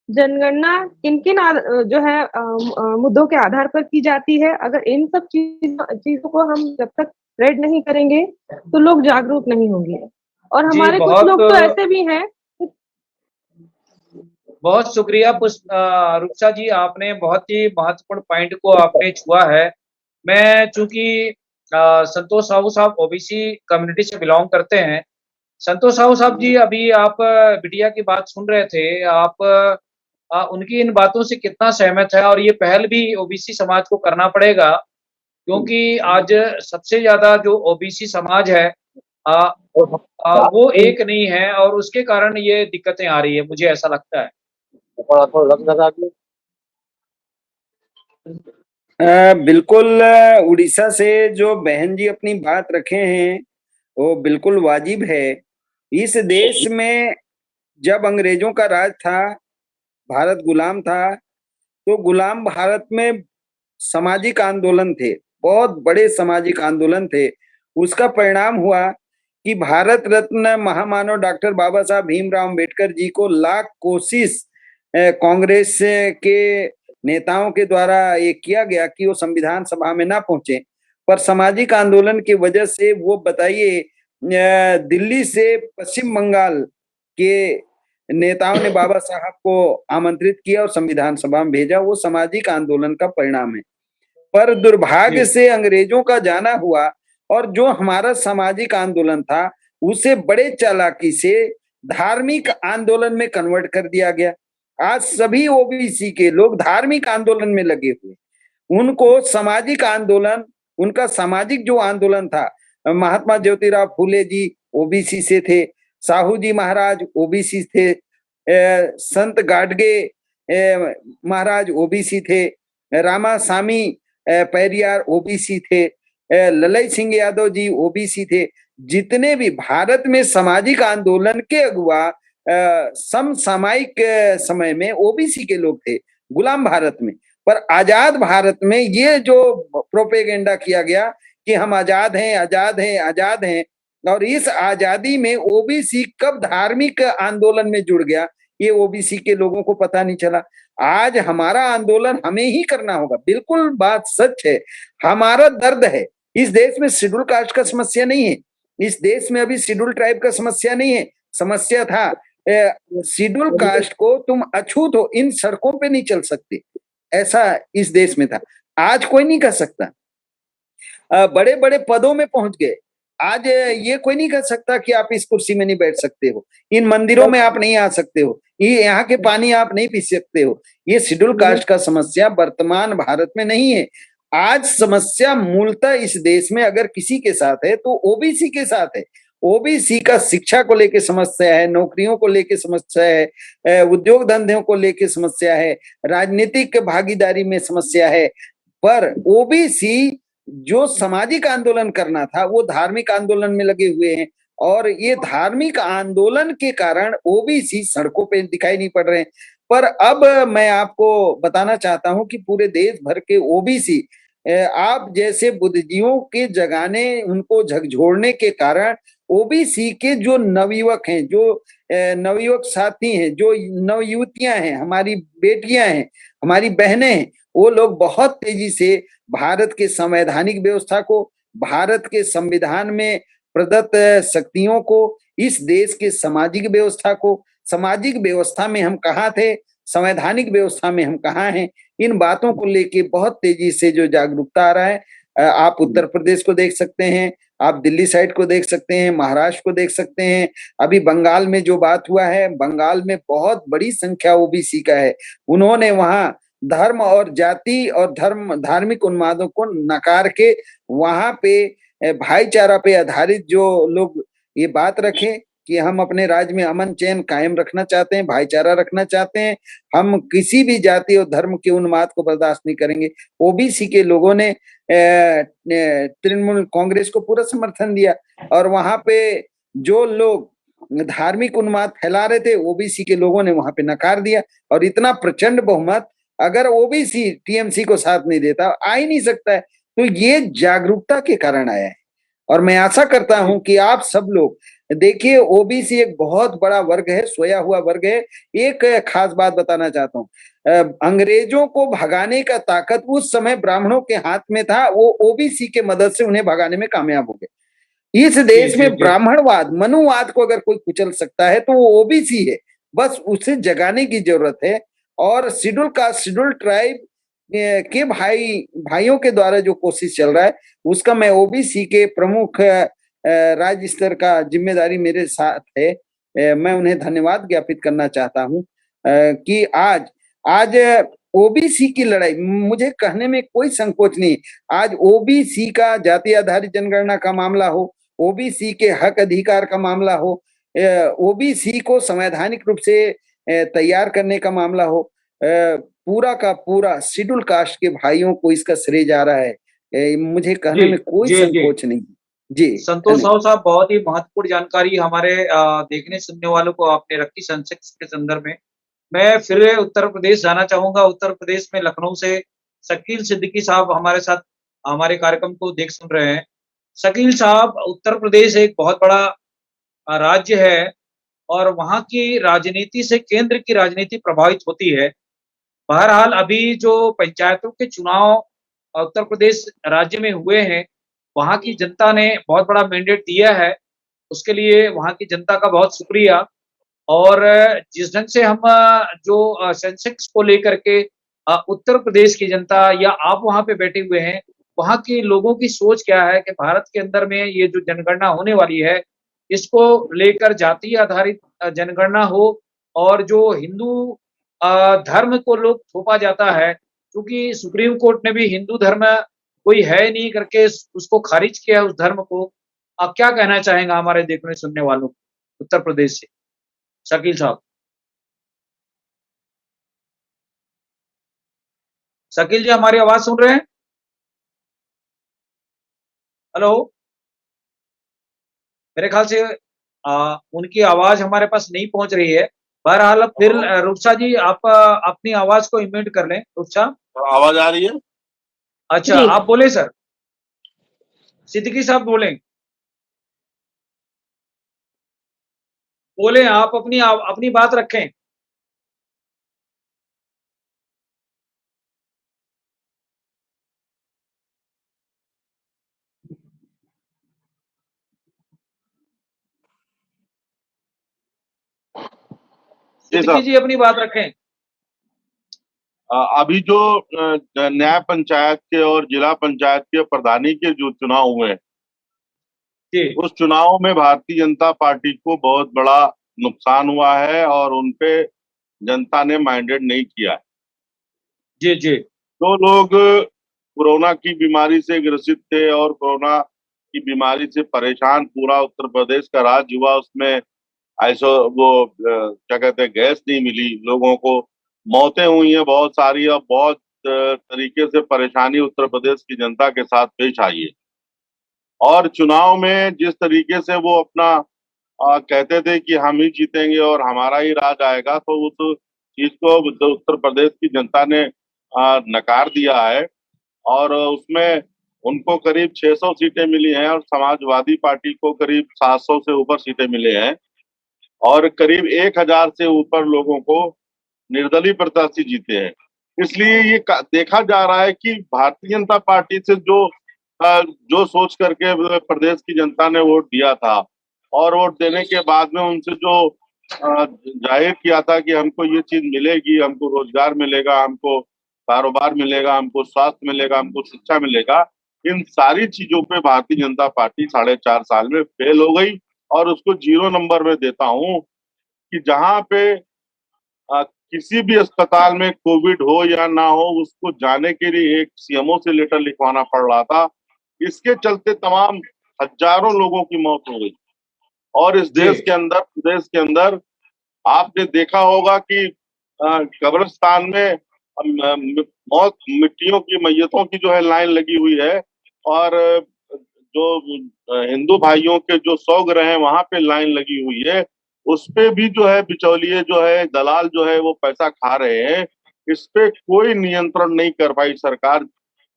जनगणना किन किन जो है मुद्दों के आधार पर की जाती है। अगर इन सब चीजों को हम जब तक स्प्रेड नहीं करेंगे तो लोग जागरूक नहीं होंगे। और जी, हमारे कुछ लोग तो ऐसे भी हैं। बहुत शुक्रिया रुक्षा जी, आपने बहुत ही महत्वपूर्ण पॉइंट को आपने छुआ है। मैं चूंकि संतोष साहू साहब ओबीसी कम्युनिटी से बिलोंग करते हैं। संतोष साहू साहब जी, अभी आप बिटिया की बात सुन रहे थे, आप उनकी इन बातों से कितना सहमत है? और ये पहल भी ओबीसी समाज को करना पड़ेगा, क्योंकि आज सबसे ज्यादा जो ओबीसी समाज है वो एक नहीं है, और उसके कारण ये दिक्कतें आ रही है, मुझे ऐसा लगता है। बिल्कुल, उड़ीसा से जो बहन जी अपनी बात रखे हैं वो बिल्कुल वाजिब है। इस देश में जब अंग्रेजों का राज था, भारत गुलाम था, तो गुलाम भारत में सामाजिक आंदोलन थे, बहुत बड़े सामाजिक आंदोलन थे। उसका परिणाम हुआ कि भारत रत्न महामानव डॉक्टर बाबा साहब भीमराव अंबेडकर जी को लाख कोशिश कांग्रेस के नेताओं के द्वारा ये किया गया कि वो संविधान सभा में ना पहुंचे, पर सामाजिक आंदोलन की वजह से वो बताइए दिल्ली से पश्चिम बंगाल के नेताओं ने बाबा साहब को आमंत्रित किया और संविधान सभा में भेजा। वो सामाजिक आंदोलन का परिणाम है। पर दुर्भाग्य से अंग्रेजों का जाना हुआ और जो हमारा सामाजिक आंदोलन था उसे बड़े चालाकी से धार्मिक आंदोलन में कन्वर्ट कर दिया गया। आज सभी ओबीसी के लोग धार्मिक आंदोलन में लगे हुए। उनको सामाजिक आंदोलन, उनका सामाजिक जो आंदोलन था, महात्मा ज्योतिराव फूले जी ओबीसी से थे, साहू जी महाराज ओबीसी थे, संत गाडगे महाराज ओबीसी थे, रामासामी पेरियार ओबीसी थे, ललई सिंह यादव जी ओबीसी थे। जितने भी भारत में सामाजिक आंदोलन के अगुआ समसामयिक समय में ओबीसी के लोग थे गुलाम भारत में। पर आजाद भारत में ये जो प्रोपेगेंडा किया गया कि हम आजाद हैं, आजाद हैं, आजाद हैं, और इस आजादी में ओबीसी कब धार्मिक आंदोलन में जुड़ गया ये ओबीसी के लोगों को पता नहीं चला। आज हमारा आंदोलन हमें ही करना होगा। बिल्कुल बात सच है, हमारा दर्द है। इस देश में शेड्यूल कास्ट का समस्या नहीं है, इस देश में अभी शेड्यूल ट्राइब का समस्या नहीं है। समस्या था शेड्यूल कास्ट को तुम अछूत हो, इन सड़कों पे नहीं चल सकते, ऐसा इस देश में था। आज कोई नहीं कर सकता, बड़े बड़े पदों में पहुंच गए। आज ये कोई नहीं कर सकता कि आप इस कुर्सी में नहीं बैठ सकते हो, इन मंदिरों में आप नहीं आ सकते हो, ये यहाँ के पानी आप नहीं पी सकते हो। ये शेड्यूल कास्ट का समस्या वर्तमान भारत में नहीं है। आज समस्या मूलतः इस देश में अगर किसी के साथ है तो ओबीसी के साथ है। ओबीसी का शिक्षा को लेके समस्या है, नौकरियों को लेके समस्या है, उद्योग धंधों को लेके समस्या है, राजनीतिक भागीदारी में समस्या है। पर ओबीसी जो सामाजिक आंदोलन करना था वो धार्मिक आंदोलन में लगे हुए हैं, और ये धार्मिक आंदोलन के कारण ओबीसी सड़कों पे दिखाई नहीं पड़ रहे हैं। पर अब मैं आपको बताना चाहता हूं कि पूरे देश भर के ओबीसी आप जैसे बुद्धिजीवियों के जगाने, उनको झकझोरने के कारण ओबीसी के जो नवयुवक हैं, जो नवयुवक साथी हैं, जो नवयुवतियां हैं, हमारी बेटियां हैं, हमारी बहनें हैं, वो लोग बहुत तेजी से भारत के संवैधानिक व्यवस्था को, भारत के संविधान में प्रदत्त शक्तियों को, इस देश के सामाजिक व्यवस्था को, सामाजिक व्यवस्था में हम कहाँ थे, संवैधानिक व्यवस्था में हम कहाँ हैं, इन बातों को लेके बहुत तेजी से जो जागरूकता आ रहा है। आप उत्तर प्रदेश को देख सकते हैं, आप दिल्ली साइड को देख सकते हैं, महाराष्ट्र को देख सकते हैं। अभी बंगाल में जो बात हुआ है, बंगाल में बहुत बड़ी संख्या ओबीसी का है। उन्होंने वहां धर्म और जाति और धार्मिक उन्मादों को नकार के वहां पे भाईचारा पे आधारित जो लोग ये बात रखें कि हम अपने राज्य में अमन चैन कायम रखना चाहते हैं, भाईचारा रखना चाहते हैं, हम किसी भी जाति और धर्म के उन्माद को बर्दाश्त नहीं करेंगे। ओबीसी के लोगों ने तृणमूल कांग्रेस को पूरा समर्थन दिया, और वहां पे जो लोग धार्मिक उन्माद फैला रहे थे ओबीसी के लोगों ने वहां पे नकार दिया, और इतना प्रचंड बहुमत अगर ओबीसी टीएमसी को साथ नहीं देता, आ ही नहीं सकता है। तो ये जागरूकता के कारण आया है। और मैं आशा करता हूं कि आप सब लोग देखिए, ओबीसी एक बहुत बड़ा वर्ग है, सोया हुआ वर्ग है। एक खास बात बताना चाहता हूँ, अंग्रेजों को भगाने का ताकत उस समय ब्राह्मणों के हाथ में था, वो ओबीसी के मदद से उन्हें भगाने में कामयाब हो गए। इस देश में ब्राह्मणवाद, मनुवाद को अगर कोई कुचल सकता है तो वो ओबीसी है, बस उसे जगाने की जरूरत है। और शेड्यूल कास्ट, शेड्यूल ट्राइब के भाइयों के द्वारा जो कोशिश चल रहा है, उसका मैं ओबीसी के प्रमुख राज्य स्तर का जिम्मेदारी मेरे साथ है। मैं उन्हें धन्यवाद ज्ञापित करना चाहता हूं कि आज ओबीसी की लड़ाई, मुझे कहने में कोई संकोच नहीं, आज ओबीसी का जाति आधारित जनगणना का मामला हो, ओबीसी के हक अधिकार का मामला हो, ओबीसी को संवैधानिक रूप से तैयार करने का मामला हो, पूरा का पूरा शेड्यूल कास्ट के भाइयों को इसका श्रेय जा रहा है। मुझे कहने में कोई संकोच नहीं। जी संतोष साहब, बहुत ही महत्वपूर्ण जानकारी हमारे देखने सुनने वालों को आपने रखी सेंसेक्स के संदर्भ में। मैं फिर उत्तर प्रदेश जाना चाहूंगा। उत्तर प्रदेश में लखनऊ से शकील सिद्दीकी साहब हमारे साथ हमारे कार्यक्रम को देख सुन रहे हैं। शकील साहब, उत्तर प्रदेश एक बहुत बड़ा राज्य है और वहां की राजनीति से केंद्र की राजनीति प्रभावित होती है। बहरहाल अभी जो पंचायतों के चुनाव उत्तर प्रदेश राज्य में हुए हैं, वहां की जनता ने बहुत बड़ा मैंडेट दिया है, उसके लिए वहां की जनता का बहुत शुक्रिया। और जिस ढंग से हम जो सेंसेक्स को लेकर के उत्तर प्रदेश की जनता या आप वहां पे बैठे हुए हैं, वहां के लोगों की सोच क्या है कि भारत के अंदर में ये जो जनगणना होने वाली है, इसको लेकर जाति आधारित जनगणना हो और जो हिंदू धर्म को लोग थोपा जाता है, क्योंकि सुप्रीम कोर्ट ने भी हिंदू धर्म कोई है नहीं करके उसको खारिज किया उस धर्म को। आप क्या कहना चाहेंगे हमारे देखने सुनने वालों को उत्तर प्रदेश से? शकील साहब, शकील जी हमारी आवाज सुन रहे हैं? हेलो, मेरे ख्याल से उनकी आवाज हमारे पास नहीं पहुंच रही है। बहरहाल अब फिर रुपसा जी आप अपनी आवाज को इम्यूट कर लें। रुपसा, आवाज आ रही है? अच्छा आप बोले सर। सिद्दीकी साहब बोले आप अपनी बात रखें। सिद्दीकी जी अपनी बात रखें। अभी जो न्याय पंचायत के और जिला पंचायत के प्रधानी के जो चुनाव हुए, उस चुनाव में भारतीय जनता पार्टी को बहुत बड़ा नुकसान हुआ है और उनपे जनता ने माइंडेड नहीं किया है। जी जी। जो लोग कोरोना की बीमारी से ग्रसित थे और कोरोना की बीमारी से परेशान पूरा उत्तर प्रदेश का राज्य हुआ, उसमें ऐसा वो क्या कहते हैं, गैस नहीं मिली लोगों को, मौतें हुई हैं बहुत सारी और बहुत तरीके से परेशानी उत्तर प्रदेश की जनता के साथ पेश आई है। और चुनाव में जिस तरीके से वो अपना कहते थे कि हम ही जीतेंगे और हमारा ही राज आएगा, तो उस चीज को उत्तर प्रदेश की जनता ने नकार दिया है और उसमें उनको करीब 600 सीटें मिली हैं और समाजवादी पार्टी को करीब 700 से ऊपर सीटें मिले हैं और करीब 1000 से ऊपर लोगों को निर्दलीय प्रत्याशी जीते हैं। इसलिए ये देखा जा रहा है कि भारतीय जनता पार्टी से जो सोच करके प्रदेश की जनता ने वोट दिया था और वोट देने के बाद में उनसे जो जाहिर किया था कि हमको ये चीज मिलेगी, हमको रोजगार मिलेगा, हमको कारोबार मिलेगा, हमको स्वास्थ्य मिलेगा, हमको शिक्षा मिलेगा, इन सारी चीजों पे भारतीय जनता पार्टी 4.5 साल में फेल हो गई। और उसको 0 नंबर में देता हूं कि जहां पे किसी भी अस्पताल में कोविड हो या ना हो, उसको जाने के लिए एक सीएमओ से लेटर लिखवाना पड़ रहा था। इसके चलते तमाम हजारों लोगों की मौत हो गई। और इस देश के अंदर आपने देखा होगा कि कब्रिस्तान में मौत मिट्टियों की मैयतों की जो है लाइन लगी हुई है और जो हिंदू भाइयों के जो सौगृह हैं वहां पे लाइन लगी हुई है, उस पे भी जो है बिचौलिए जो है दलाल जो है वो पैसा खा रहे हैं। इस पे कोई नियंत्रण नहीं कर पाई सरकार।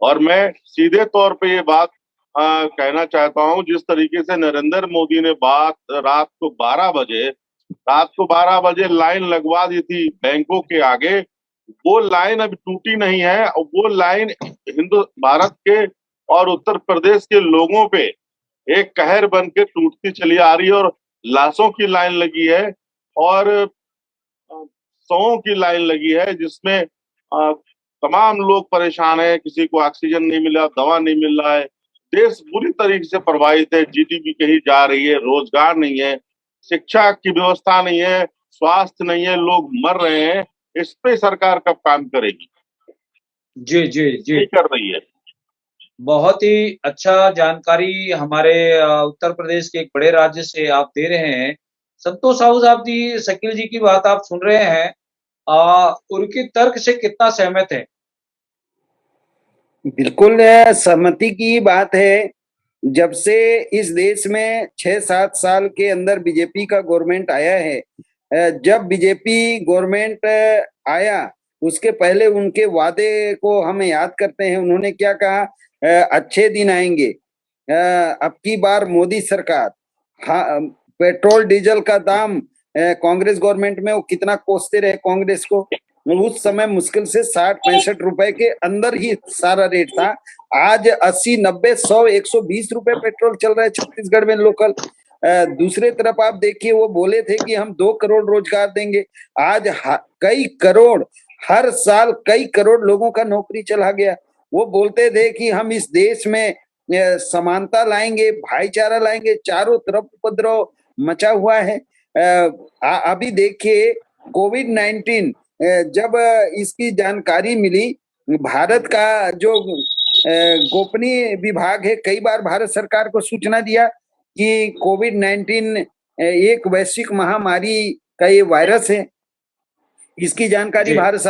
और मैं सीधे तौर पे ये बात कहना चाहता हूँ, जिस तरीके से नरेंद्र मोदी ने रात को 12 बजे लाइन लगवा दी थी बैंकों के आगे, वो लाइन अब टूटी नहीं है। वो लाइन भारत के और उत्तर प्रदेश के लोगों पे एक कहर बन के टूटती चली आ रही है, और लाशों की लाइन लगी है और सौों की लाइन लगी है, जिसमें तमाम लोग परेशान हैं। किसी को ऑक्सीजन नहीं मिला, दवा नहीं मिल रहा है। देश बुरी तरीके से प्रभावित है। जीडीपी कहीं जा रही है, रोजगार नहीं है, शिक्षा की व्यवस्था नहीं है, स्वास्थ्य नहीं है, लोग मर रहे हैं। इस पे सरकार कब काम करेगी? जी जी जी, नहीं कर रही है। बहुत ही अच्छा जानकारी हमारे उत्तर प्रदेश के एक बड़े राज्य से आप दे रहे हैं। संतोष साहू साहब जी, शकील जी की बात आप सुन रहे हैं, उनके तर्क से कितना सहमत है? बिल्कुल सहमति की बात है। जब से इस देश में 6-7 साल के अंदर बीजेपी का गवर्नमेंट आया है, जब बीजेपी गवर्नमेंट आया उसके पहले उनके वादे को हम याद करते हैं। उन्होंने क्या कहा, अच्छे दिन आएंगे, अब की बार मोदी सरकार। हाँ, पेट्रोल डीजल का दाम कांग्रेस गवर्नमेंट में वो कितना कोसते रहे कांग्रेस को। उस समय मुश्किल से 60-65 रुपए के अंदर ही सारा रेट था। आज 80-90-100-120 रुपए पेट्रोल चल रहा है छत्तीसगढ़ में लोकल। दूसरे तरफ आप देखिए, वो बोले थे कि हम 2 करोड़ रोजगार देंगे। आज कई करोड़, हर साल कई करोड़ लोगों का नौकरी चला गया। वो बोलते थे कि हम इस देश में समानता लाएंगे, भाईचारा लाएंगे, चारों तरफ उपद्रव मचा हुआ है। अभी देखिए कोविड-19 जब इसकी जानकारी मिली, भारत का जो गोपनीय विभाग है कई बार भारत सरकार को सूचना दिया कि कोविड-19 एक वैश्विक महामारी का ये वायरस है। इसकी जानकारी भारत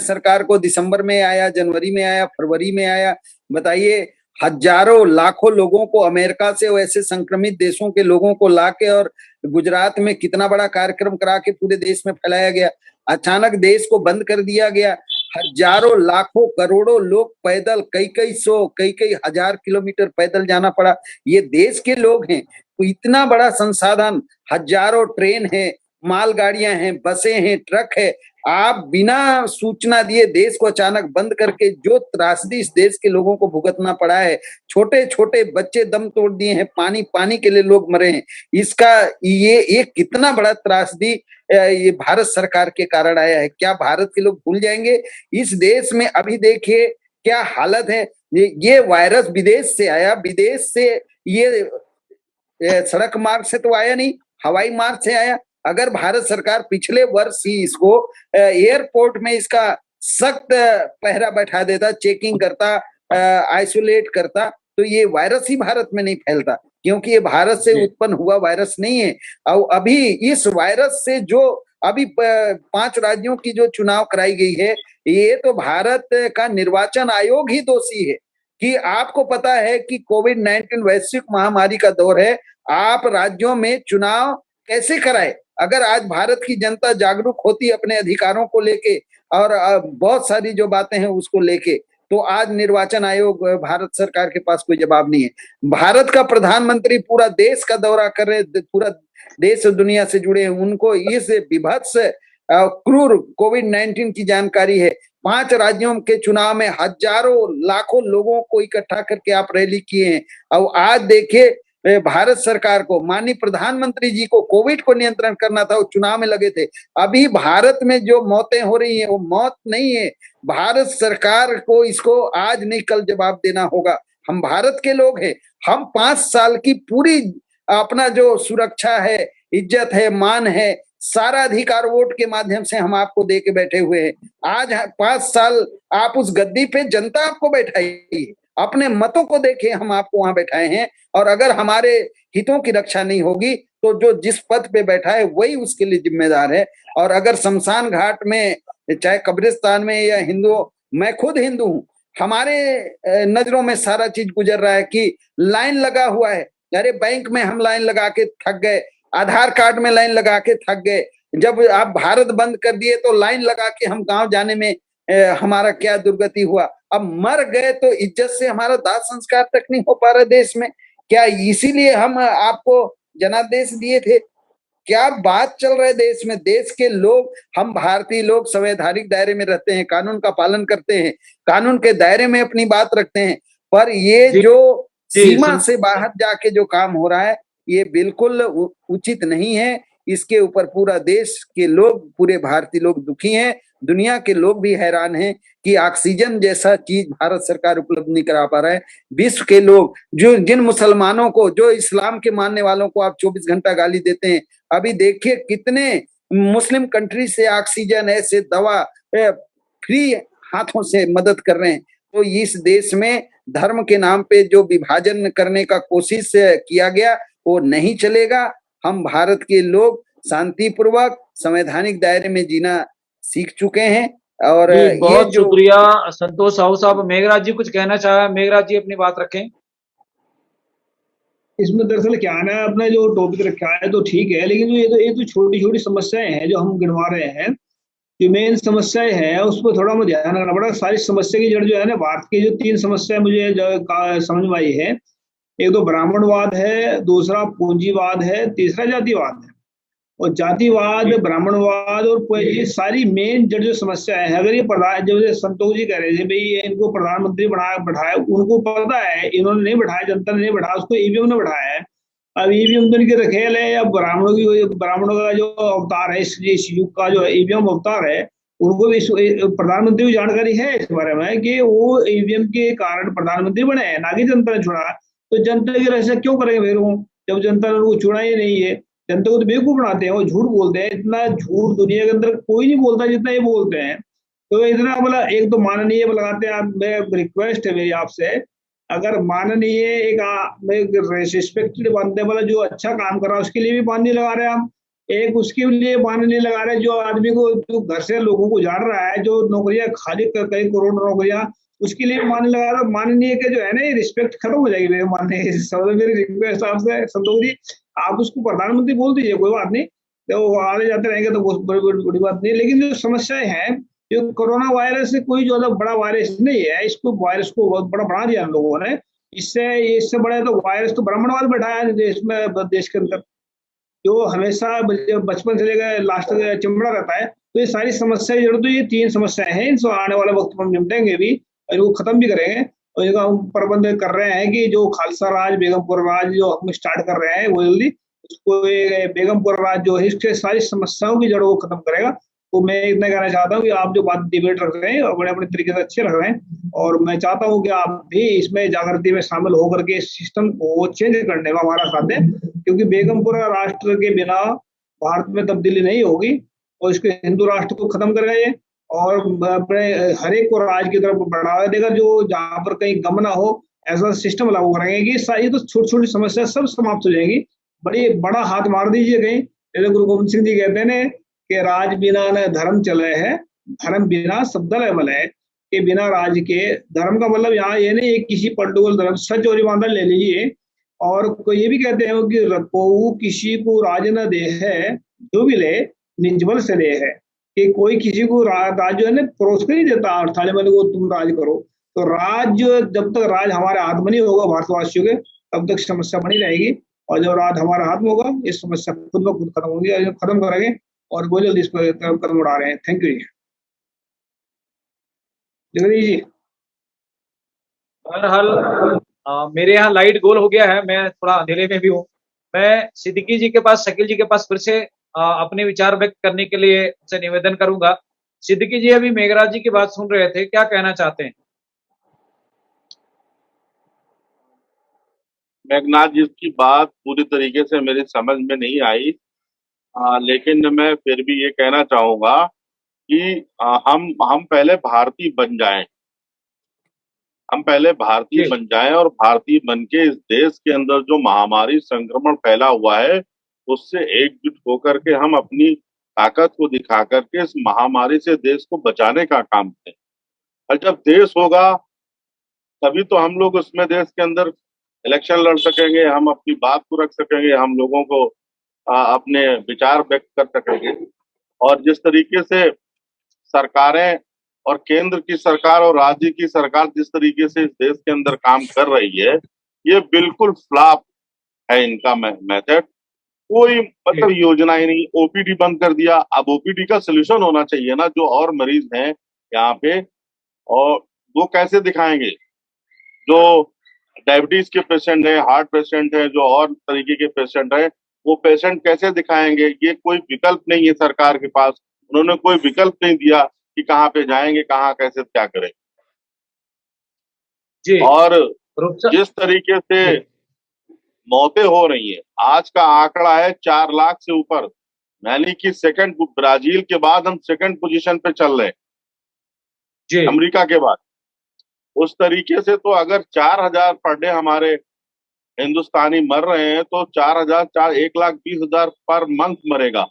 सरकार को दिसंबर में आया, जनवरी में आया, फरवरी में आया। बताइए, हजारों लाखों लोगों को अमेरिका से वैसे संक्रमित देशों के लोगों को लाके और गुजरात में कितना बड़ा कार्यक्रम करा के पूरे देश में फैलाया गया। अचानक देश को बंद कर दिया गया। हजारों लाखों करोड़ों लोग पैदल कई सौ कई हजार किलोमीटर पैदल जाना पड़ा। ये देश के लोग हैं, तो इतना बड़ा संसाधन, हजारों ट्रेन है, मालगाड़ियां हैं, बसें हैं, ट्रक है, आप बिना सूचना दिए देश को अचानक बंद करके जो त्रासदी इस देश के लोगों को भुगतना पड़ा है, छोटे छोटे बच्चे दम तोड़ दिए हैं, पानी के लिए लोग मरे हैं। इसका ये कितना बड़ा त्रासदी ये भारत सरकार के कारण आया है। क्या भारत के लोग भूल जाएंगे? इस देश में अभी देखिए क्या हालत है। ये वायरस विदेश से आया, विदेश से ये सड़क मार्ग से तो आया नहीं, हवाई मार्ग से आया। अगर भारत सरकार पिछले वर्ष ही इसको एयरपोर्ट में इसका सख्त पहरा बैठा देता, चेकिंग करता, आइसोलेट करता, तो ये वायरस ही भारत में नहीं फैलता, क्योंकि ये भारत से उत्पन्न हुआ वायरस नहीं है। और अभी इस वायरस से जो अभी 5 राज्यों की जो चुनाव कराई गई है, ये तो भारत का निर्वाचन आयोग ही दोषी है कि आपको पता है कि कोविड-19 वैश्विक महामारी का दौर है, आप राज्यों में चुनाव कैसे कराए? अगर आज भारत की जनता जागरूक होती अपने अधिकारों को लेके और बहुत सारी जो बातें हैं उसको लेके, तो आज निर्वाचन आयोग, भारत सरकार के पास कोई जवाब नहीं है। भारत का प्रधानमंत्री पूरा देश का दौरा कर रहे, पूरा देश और दुनिया से जुड़े हैं, उनको इस विभत्स क्रूर कोविड-19 की जानकारी है। 5 राज्यों के चुनाव में हजारों लाखों लोगों को इकट्ठा करके आप रैली किए हैं। और आज देखिए भारत सरकार को, माननीय प्रधानमंत्री जी को कोविड को नियंत्रण करना था, वो चुनाव में लगे थे। अभी भारत में जो मौतें हो रही हैं वो मौत नहीं है। भारत सरकार को इसको आज नहीं कल जवाब देना होगा। हम भारत के लोग हैं, हम 5 साल की पूरी अपना जो सुरक्षा है, इज्जत है, मान है, सारा अधिकार वोट के माध्यम से हम आपको दे के बैठे हुए हैं। आज 5 साल आप उस गद्दी पे जनता आपको बैठाई है, अपने मतों को देखे हम आपको वहां बैठाए हैं। और अगर हमारे हितों की रक्षा नहीं होगी तो जो जिस पद पे बैठा है वही उसके लिए जिम्मेदार है। और अगर शमशान घाट में, चाहे कब्रिस्तान में या हिंदू, मैं खुद हिंदू हूँ, हमारे नजरों में सारा चीज गुजर रहा है कि लाइन लगा हुआ है। अरे बैंक में हम लाइन लगा के थक गए, आधार कार्ड में लाइन लगा के थक गए। जब आप भारत बंद कर दिए तो लाइन लगा के हम गांव जाने में हमारा क्या दुर्गति हुआ। अब मर गए तो इज्जत से हमारा दाह संस्कार तक नहीं हो पा रहा देश में। क्या इसीलिए हम आपको जनादेश दिए थे? क्या बात चल रहा है देश में? देश के लोग, हम भारतीय लोग संवैधानिक दायरे में रहते हैं, कानून का पालन करते हैं, कानून के दायरे में अपनी बात रखते हैं, पर ये जो सीमा से बाहर जाके जो काम हो रहा है ये बिल्कुल उचित नहीं है। इसके ऊपर पूरा देश के लोग, पूरे भारतीय लोग दुखी हैं, दुनिया के लोग भी हैरान हैं कि ऑक्सीजन जैसा चीज भारत सरकार उपलब्ध नहीं करा पा रहा है। विश्व के लोग, जो जिन मुसलमानों को, जो इस्लाम के मानने वालों को आप 24 घंटा गाली देते हैं, अभी देखिए कितने मुस्लिम कंट्री से ऑक्सीजन, ऐसे दवा फ्री हाथों से मदद कर रहे हैं। तो इस देश में धर्म के नाम पे जो विभाजन करने का कोशिश किया गया वो नहीं चलेगा। हम भारत के लोग शांतिपूर्वक संवैधानिक दायरे में जीना सीख चुके हैं। और बहुत शुक्रिया संतोष साहू साहब। मेघराज जी कुछ कहना चाहे? मेघराज जी अपनी बात रखें। इसमें दरअसल क्या है ना, अपना जो टॉपिक रखा है तो ठीक है, लेकिन ये तो छोटी छोटी समस्याएं हैं जो हम गिनवा रहे हैं। जो मेन समस्याएं हैं उस पर थोड़ा मुझे ध्यान रखना पड़ेगा। सारी समस्या की जड़ जो है ना, भारत की जो 3 समस्या मुझे समझ में आई है। एक तो ब्राह्मणवाद है, दूसरा पूंजीवाद है, तीसरा जातिवाद है। और जातिवाद, ब्राह्मणवाद और ये सारी मेन जड़ जो समस्या है, अगर ये प्रधान, जैसे संतोष जी कह रहे थे भाई इनको प्रधानमंत्री बैठाया, उनको पता है इन्होंने नहीं बैठाया, जनता ने नहीं बैठाया, उसको ईवीएम ने बैठाया है। अब ईवीएम तो इनके रखेल है, या ब्राह्मणों का जो अवतार है, इस युग का जो ईवीएम अवतार है, उनको भी प्रधानमंत्री की जानकारी है इस बारे में कि वो ईवीएम के कारण प्रधानमंत्री बने हैं, ना कि जनता ने चुना। तो जनता की ऐसा क्यों करेंगे फिर वो, जब जनता ने उनको चुना ही नहीं है? जनता को तो बेवकूफ बनाते हैं, वो झूठ बोलते हैं। इतना झूठ दुनिया के अंदर कोई नहीं बोलता जितना ये बोलते हैं। तो इतना बोला, एक तो माननीय लगाते हैं आप। मैं रिक्वेस्ट है मेरी आपसे, अगर माननीय एक रिस्पेक्टेड बंदे वाला जो अच्छा काम कर रहा है उसके लिए भी माननीय लगा रहे हैं हम, एक उसके लिए माननीय लगा रहे हैं जो आदमी को, जो घर से लोगों को जान रहा है, जो नौकरियां खाली कई करोड़ नौकरियां, उसके लिए माननीय लगा रहा है। माननीय के जो है ना, ये रिस्पेक्ट खत्म हो जाएगी मेरे माननीय। मेरी रिक्वेस्ट आपसे संतोष जी, आप उसको प्रधानमंत्री बोल दीजिए, कोई बात नहीं, तो वो आगे जाते रहेंगे तो बड़ी बात नहीं। लेकिन जो समस्याएं हैं, जो कोरोना वायरस से कोई ज्यादा बड़ा वायरस नहीं है, इसको वायरस को बहुत बड़ा बना दिया लोगों ने। इससे बड़ा तो वायरस तो ब्राह्मणवाद बैठाया है देश में, देश के अंदर, जो हमेशा बचपन से लेकर लास्ट तक चिमड़ा रहता है। तो ये सारी समस्या जरूर, तो ये 3 समस्याएं हैं, इनसे आने वाले वक्त में हम निपटेंगे भी और इनको खत्म भी करेंगे। और इनका हम प्रबंध कर रहे हैं कि जो खालसा राज, बेगमपुर राज जो हम स्टार्ट कर रहे हैं वो जल्दी उसको, बेगमपुर राज जो है इसके सारी समस्याओं की जड़ वो खत्म करेगा। तो मैं इतना कहना चाहता हूँ कि आप जो बात डिबेट रख रहे हैं और बड़े अपने तरीके से अच्छे रख रहे हैं, और मैं चाहता हूँ कि आप भी इसमें जागृति में शामिल होकर के इस सिस्टम को चेंज करने में हमारा साथ दें, क्योंकि बेगमपुर राष्ट्र के बिना भारत में तब्दीली नहीं होगी। और इसके हिंदू राष्ट्र को खत्म करेगा ये, और अपने हर एक को राज की तरफ बढ़ावा देगा, जो जहाँ पर कहीं गम ना हो ऐसा सिस्टम लागू करेंगे कि सारी तो छोटी छोटी समस्या सब समाप्त हो जाएगी। बड़ा हाथ मार दीजिए कहीं, जैसे गुरु गोविंद सिंह जी कहते हैं कि राज बिना न धर्म चले है, धर्म बिना सब दल अमल है। कि बिना राज के, धर्म का मतलब यहाँ ये नहीं है किसी पर्टिकुलर धर्म, सच और ईमानदार ले लीजिए। और कोई ये भी कहते हैं कि रखो किसी को राज न दे है, जो भी ले निजबल से दे है। कि कोई किसी को राज जो है ना परोस कर नहीं देता थाली में को तुम राज करो। तो राज, जब तक राज हमारे हाथ में नहीं होगा भारतवासियों के, तब तक समस्या बनी रहेगी। और जब राज हमारे हाथ में होगा, इस समस्या खुद ब खुद खत्म होगी, और खत्म करेंगे। और वो जल्दी इस पर कदम उठा रहे हैं। Thank you Jagdish ji. बहरहाल मेरे यहाँ लाइट गोल हो गया है, मैं थोड़ा अंधेरे में भी हूँ। मैं सिद्दीकी जी के पास, शकील जी के पास फिर से अपने विचार व्यक्त करने के लिए उनसे निवेदन करूंगा। सिद्दीकी जी अभी मेघराज जी की बात सुन रहे थे, क्या कहना चाहते हैं? मेघनाथ जी की बात पूरी तरीके से मेरी समझ में नहीं आई, लेकिन मैं फिर भी ये कहना चाहूंगा कि हम पहले भारतीय बन जाएं। हम पहले भारतीय बन जाएं, और भारतीय बन के इस देश के अंदर जो महामारी संक्रमण फैला हुआ है उससे एकजुट होकर के हम अपनी ताकत को दिखा करके इस महामारी से देश को बचाने का काम करें। और जब देश होगा तभी तो हम लोग उसमें देश के अंदर इलेक्शन लड़ सकेंगे, हम अपनी बात को रख सकेंगे, हम लोगों को अपने विचार व्यक्त कर सकेंगे। और जिस तरीके से सरकारें और केंद्र की सरकार और राज्य की सरकार जिस तरीके से इस देश के अंदर काम कर रही है, ये बिल्कुल फ्लॉप है इनका मेथड। कोई मतलब योजना ही नहीं, ओपीडी बंद कर दिया। अब ओपीडी का सोल्यूशन होना चाहिए ना, जो और मरीज हैं यहाँ पे, और वो कैसे दिखाएंगे? जो डायबिटीज के पेशेंट है, हार्ट पेशेंट है, जो और तरीके के पेशेंट है, वो पेशेंट कैसे दिखाएंगे? ये कोई विकल्प नहीं है सरकार के पास। उन्होंने कोई विकल्प नहीं दिया कि कहाँ पे जाएंगे, कहाँ कैसे क्या करेंगे। जी और रुक जिस तरीके से मौतें हो रही है, आज का आंकड़ा है 4 लाख से ऊपर, यानी कि सेकंड, ब्राजील के बाद हम सेकंड पोजीशन पे चल रहे हैं, जी अमेरिका के बाद। उस तरीके से तो अगर 4,000 पर डे हमारे हिंदुस्तानी मर रहे हैं, तो 4,000, 1,20,000 पर मंथ मरेगा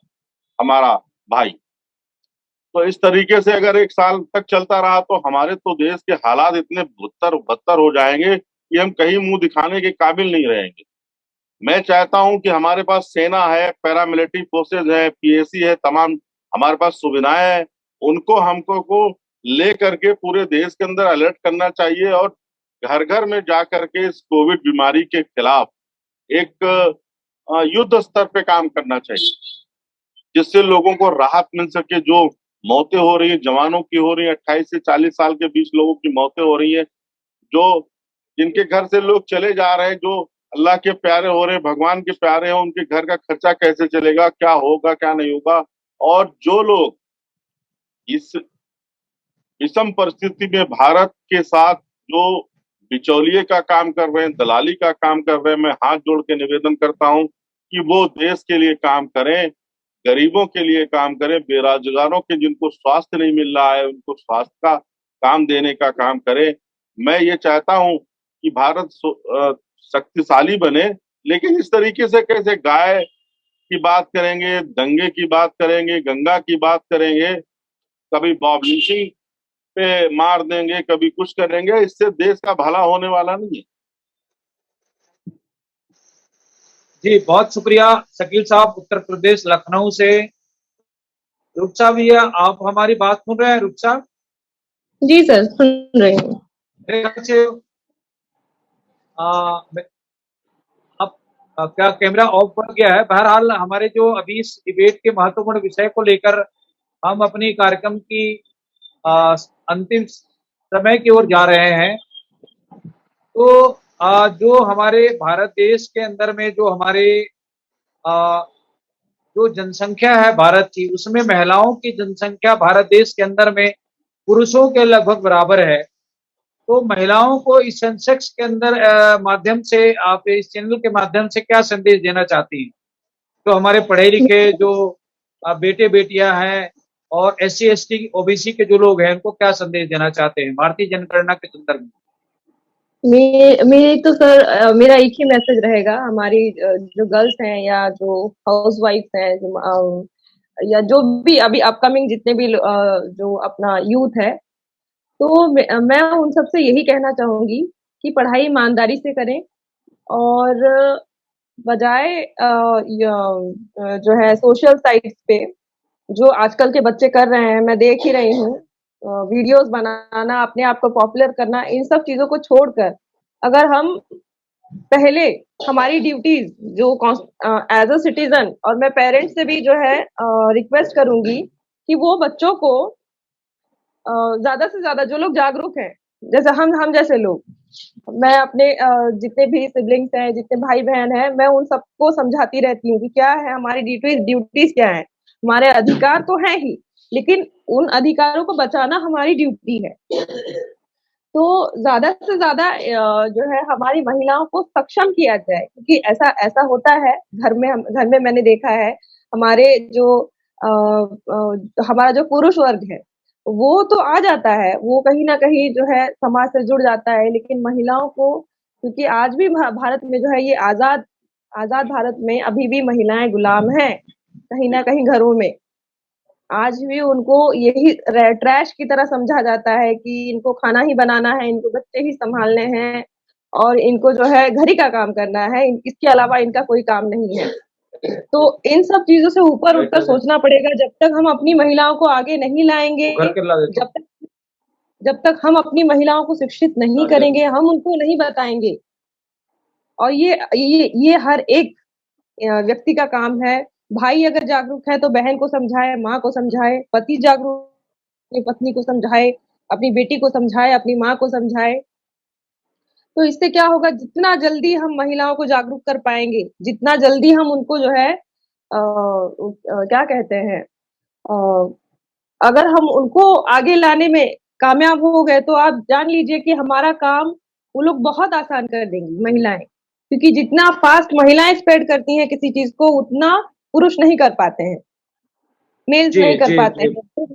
हमारा भाई। तो इस तरीके से अगर 1 साल तक चलता रहा तो हमारे तो देश के हालात इतने बदतर हो जाएंगे कि हम कहीं मुंह दिखाने के काबिल नहीं रहेंगे। मैं चाहता हूं कि हमारे पास सेना है, पैरामिलिट्री फोर्सेज है, पीएसी है, तमाम हमारे पास सुविधाएं हैं, उनको हमको को ले करके पूरे देश के अंदर अलर्ट करना चाहिए और घर घर में जा करके इस कोविड बीमारी के खिलाफ एक युद्ध स्तर पे काम करना चाहिए, जिससे लोगों को राहत मिल सके। जो मौतें हो रही है जवानों की हो रही है, 28 से 40 साल के बीच लोगों की मौतें हो रही है, जो जिनके घर से लोग चले जा रहे हैं, जो अल्लाह के प्यारे हो रहे हैं, भगवान के प्यारे हैं, उनके घर का खर्चा कैसे चलेगा, क्या होगा क्या नहीं होगा। और जो लोग इस विषम परिस्थिति में भारत के साथ जो बिचौलिए का काम कर रहे हैं, दलाली का काम कर रहे हैं, मैं हाथ जोड़ के निवेदन करता हूं कि वो देश के लिए काम करें, गरीबों के लिए काम करें, बेरोजगारों के जिनको स्वास्थ्य नहीं मिल रहा है उनको स्वास्थ्य का काम देने का काम करें। मैं ये चाहता हूं कि भारत शक्तिशाली बने, लेकिन इस तरीके से कैसे गाय की बात करेंगे, दंगे की बात करेंगे, गंगा की बात करेंगे, कभी बॉब लिंचिंग पे मार देंगे, कभी कुछ करेंगे, इससे देश का भला होने वाला नहीं है। जी बहुत शुक्रिया शकील साहब, उत्तर प्रदेश लखनऊ से। रुख साहब, ये आप हमारी बात सुन रहे हैं? रुख साहब जी सर, सुन रही हूँ। मेरे ख्याल से अब क्या कैमरा ऑफ कर गया है? बहरहाल हमारे जो अभी इस डिबेट के महत्वपूर्ण विषय को लेकर हम अपनी कार्यक्रम की अंतिम समय की ओर जा रहे हैं। तो जो हमारे भारत देश के अंदर में जो हमारे जो जनसंख्या है भारत की, उसमें महिलाओं की जनसंख्या भारत देश के अंदर में पुरुषों के लगभग बराबर है। तो महिलाओं को इस सेंसेक्स के अंदर माध्यम से, आप इस चैनल के माध्यम से क्या संदेश देना चाहती हैं? तो हमारे पढ़े लिखे जो बेटे बेटियां हैं और SC ST OBC के जो लोग हैं, उनको क्या संदेश देना चाहते हैं भारतीय जनगणना के संदर्भ में? मेरी तो सर मेरा एक ही मैसेज रहेगा, हमारी जो गर्ल्स हैं या जो हाउस वाइफ हैं, या जो भी अभी अपकमिंग जितने भी जो अपना यूथ है, तो मैं उन सबसे यही कहना चाहूंगी कि पढ़ाई ईमानदारी से करें, और बजाय जो है सोशल साइट्स पे जो आजकल के बच्चे कर रहे हैं, मैं देख ही रही हूँ, वीडियोस बनाना, अपने आप को पॉपुलर करना, इन सब चीजों को छोड़कर अगर हम पहले हमारी ड्यूटीज जो एज अ सिटीजन, और मैं पेरेंट्स से भी जो है रिक्वेस्ट करूंगी कि वो बच्चों को ज्यादा से ज्यादा, जो लोग जागरूक हैं जैसे हम जैसे लोग, मैं अपने जितने भी सिबलिंग्स हैं, जितने भाई बहन हैं, मैं उन सबको समझाती रहती हूँ कि क्या है हमारी ड्यूटीज क्या है। हमारे अधिकार तो है ही, लेकिन उन अधिकारों को बचाना हमारी ड्यूटी है। तो ज्यादा से ज्यादा जो है हमारी महिलाओं को सक्षम किया जाए, क्योंकि ऐसा ऐसा होता है घर में मैंने देखा है, हमारे जो हमारा जो पुरुष वर्ग है वो तो आ जाता है, वो कहीं ना कहीं जो है समाज से जुड़ जाता है, लेकिन महिलाओं को, क्योंकि आज भी भारत में जो है ये आजाद आजाद भारत में अभी भी महिलाएं गुलाम हैं कहीं ना कहीं घरों में। आज भी उनको यही ट्रैश की तरह समझा जाता है कि इनको खाना ही बनाना है, इनको बच्चे ही संभालने हैं, और इनको जो है घर ही का काम करना है, इसके अलावा इनका कोई काम नहीं है। तो इन सब चीजों से ऊपर उठकर सोचना पड़ेगा। जब तक हम अपनी महिलाओं को आगे नहीं लाएंगे, जब तक जब तक हम अपनी महिलाओं को शिक्षित नहीं करेंगे, हम उनको नहीं बताएंगे। और ये हर एक व्यक्ति का काम है। भाई अगर जागरूक है तो बहन को समझाए, माँ को समझाए, पति जागरूक अपनी पत्नी को समझाए, अपनी बेटी को समझाए, अपनी माँ को समझाए। तो इससे क्या होगा, जितना जल्दी हम महिलाओं को जागरूक कर पाएंगे, जितना जल्दी हम उनको जो है क्या कहते हैं, अगर हम उनको आगे लाने में कामयाब हो गए तो आप जान लीजिए कि हमारा काम वो लोग बहुत आसान कर देंगी महिलाएं, क्योंकि जितना फास्ट महिलाएं स्प्रेड करती हैं किसी चीज को, उतना पुरुष नहीं कर पाते हैं, मेल्स जी नहीं कर जी पाते जी हैं। तो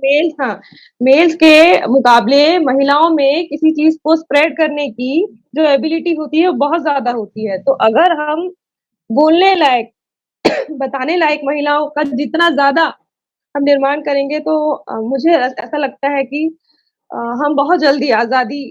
मेल्स के मुकाबले महिलाओं में किसी चीज को स्प्रेड करने की जो एबिलिटी होती है वो बहुत ज्यादा होती है। तो अगर हम बोलने लायक बताने लायक महिलाओं का जितना ज्यादा हम निर्माण करेंगे तो मुझे ऐसा लगता है कि हम बहुत जल्दी आजादी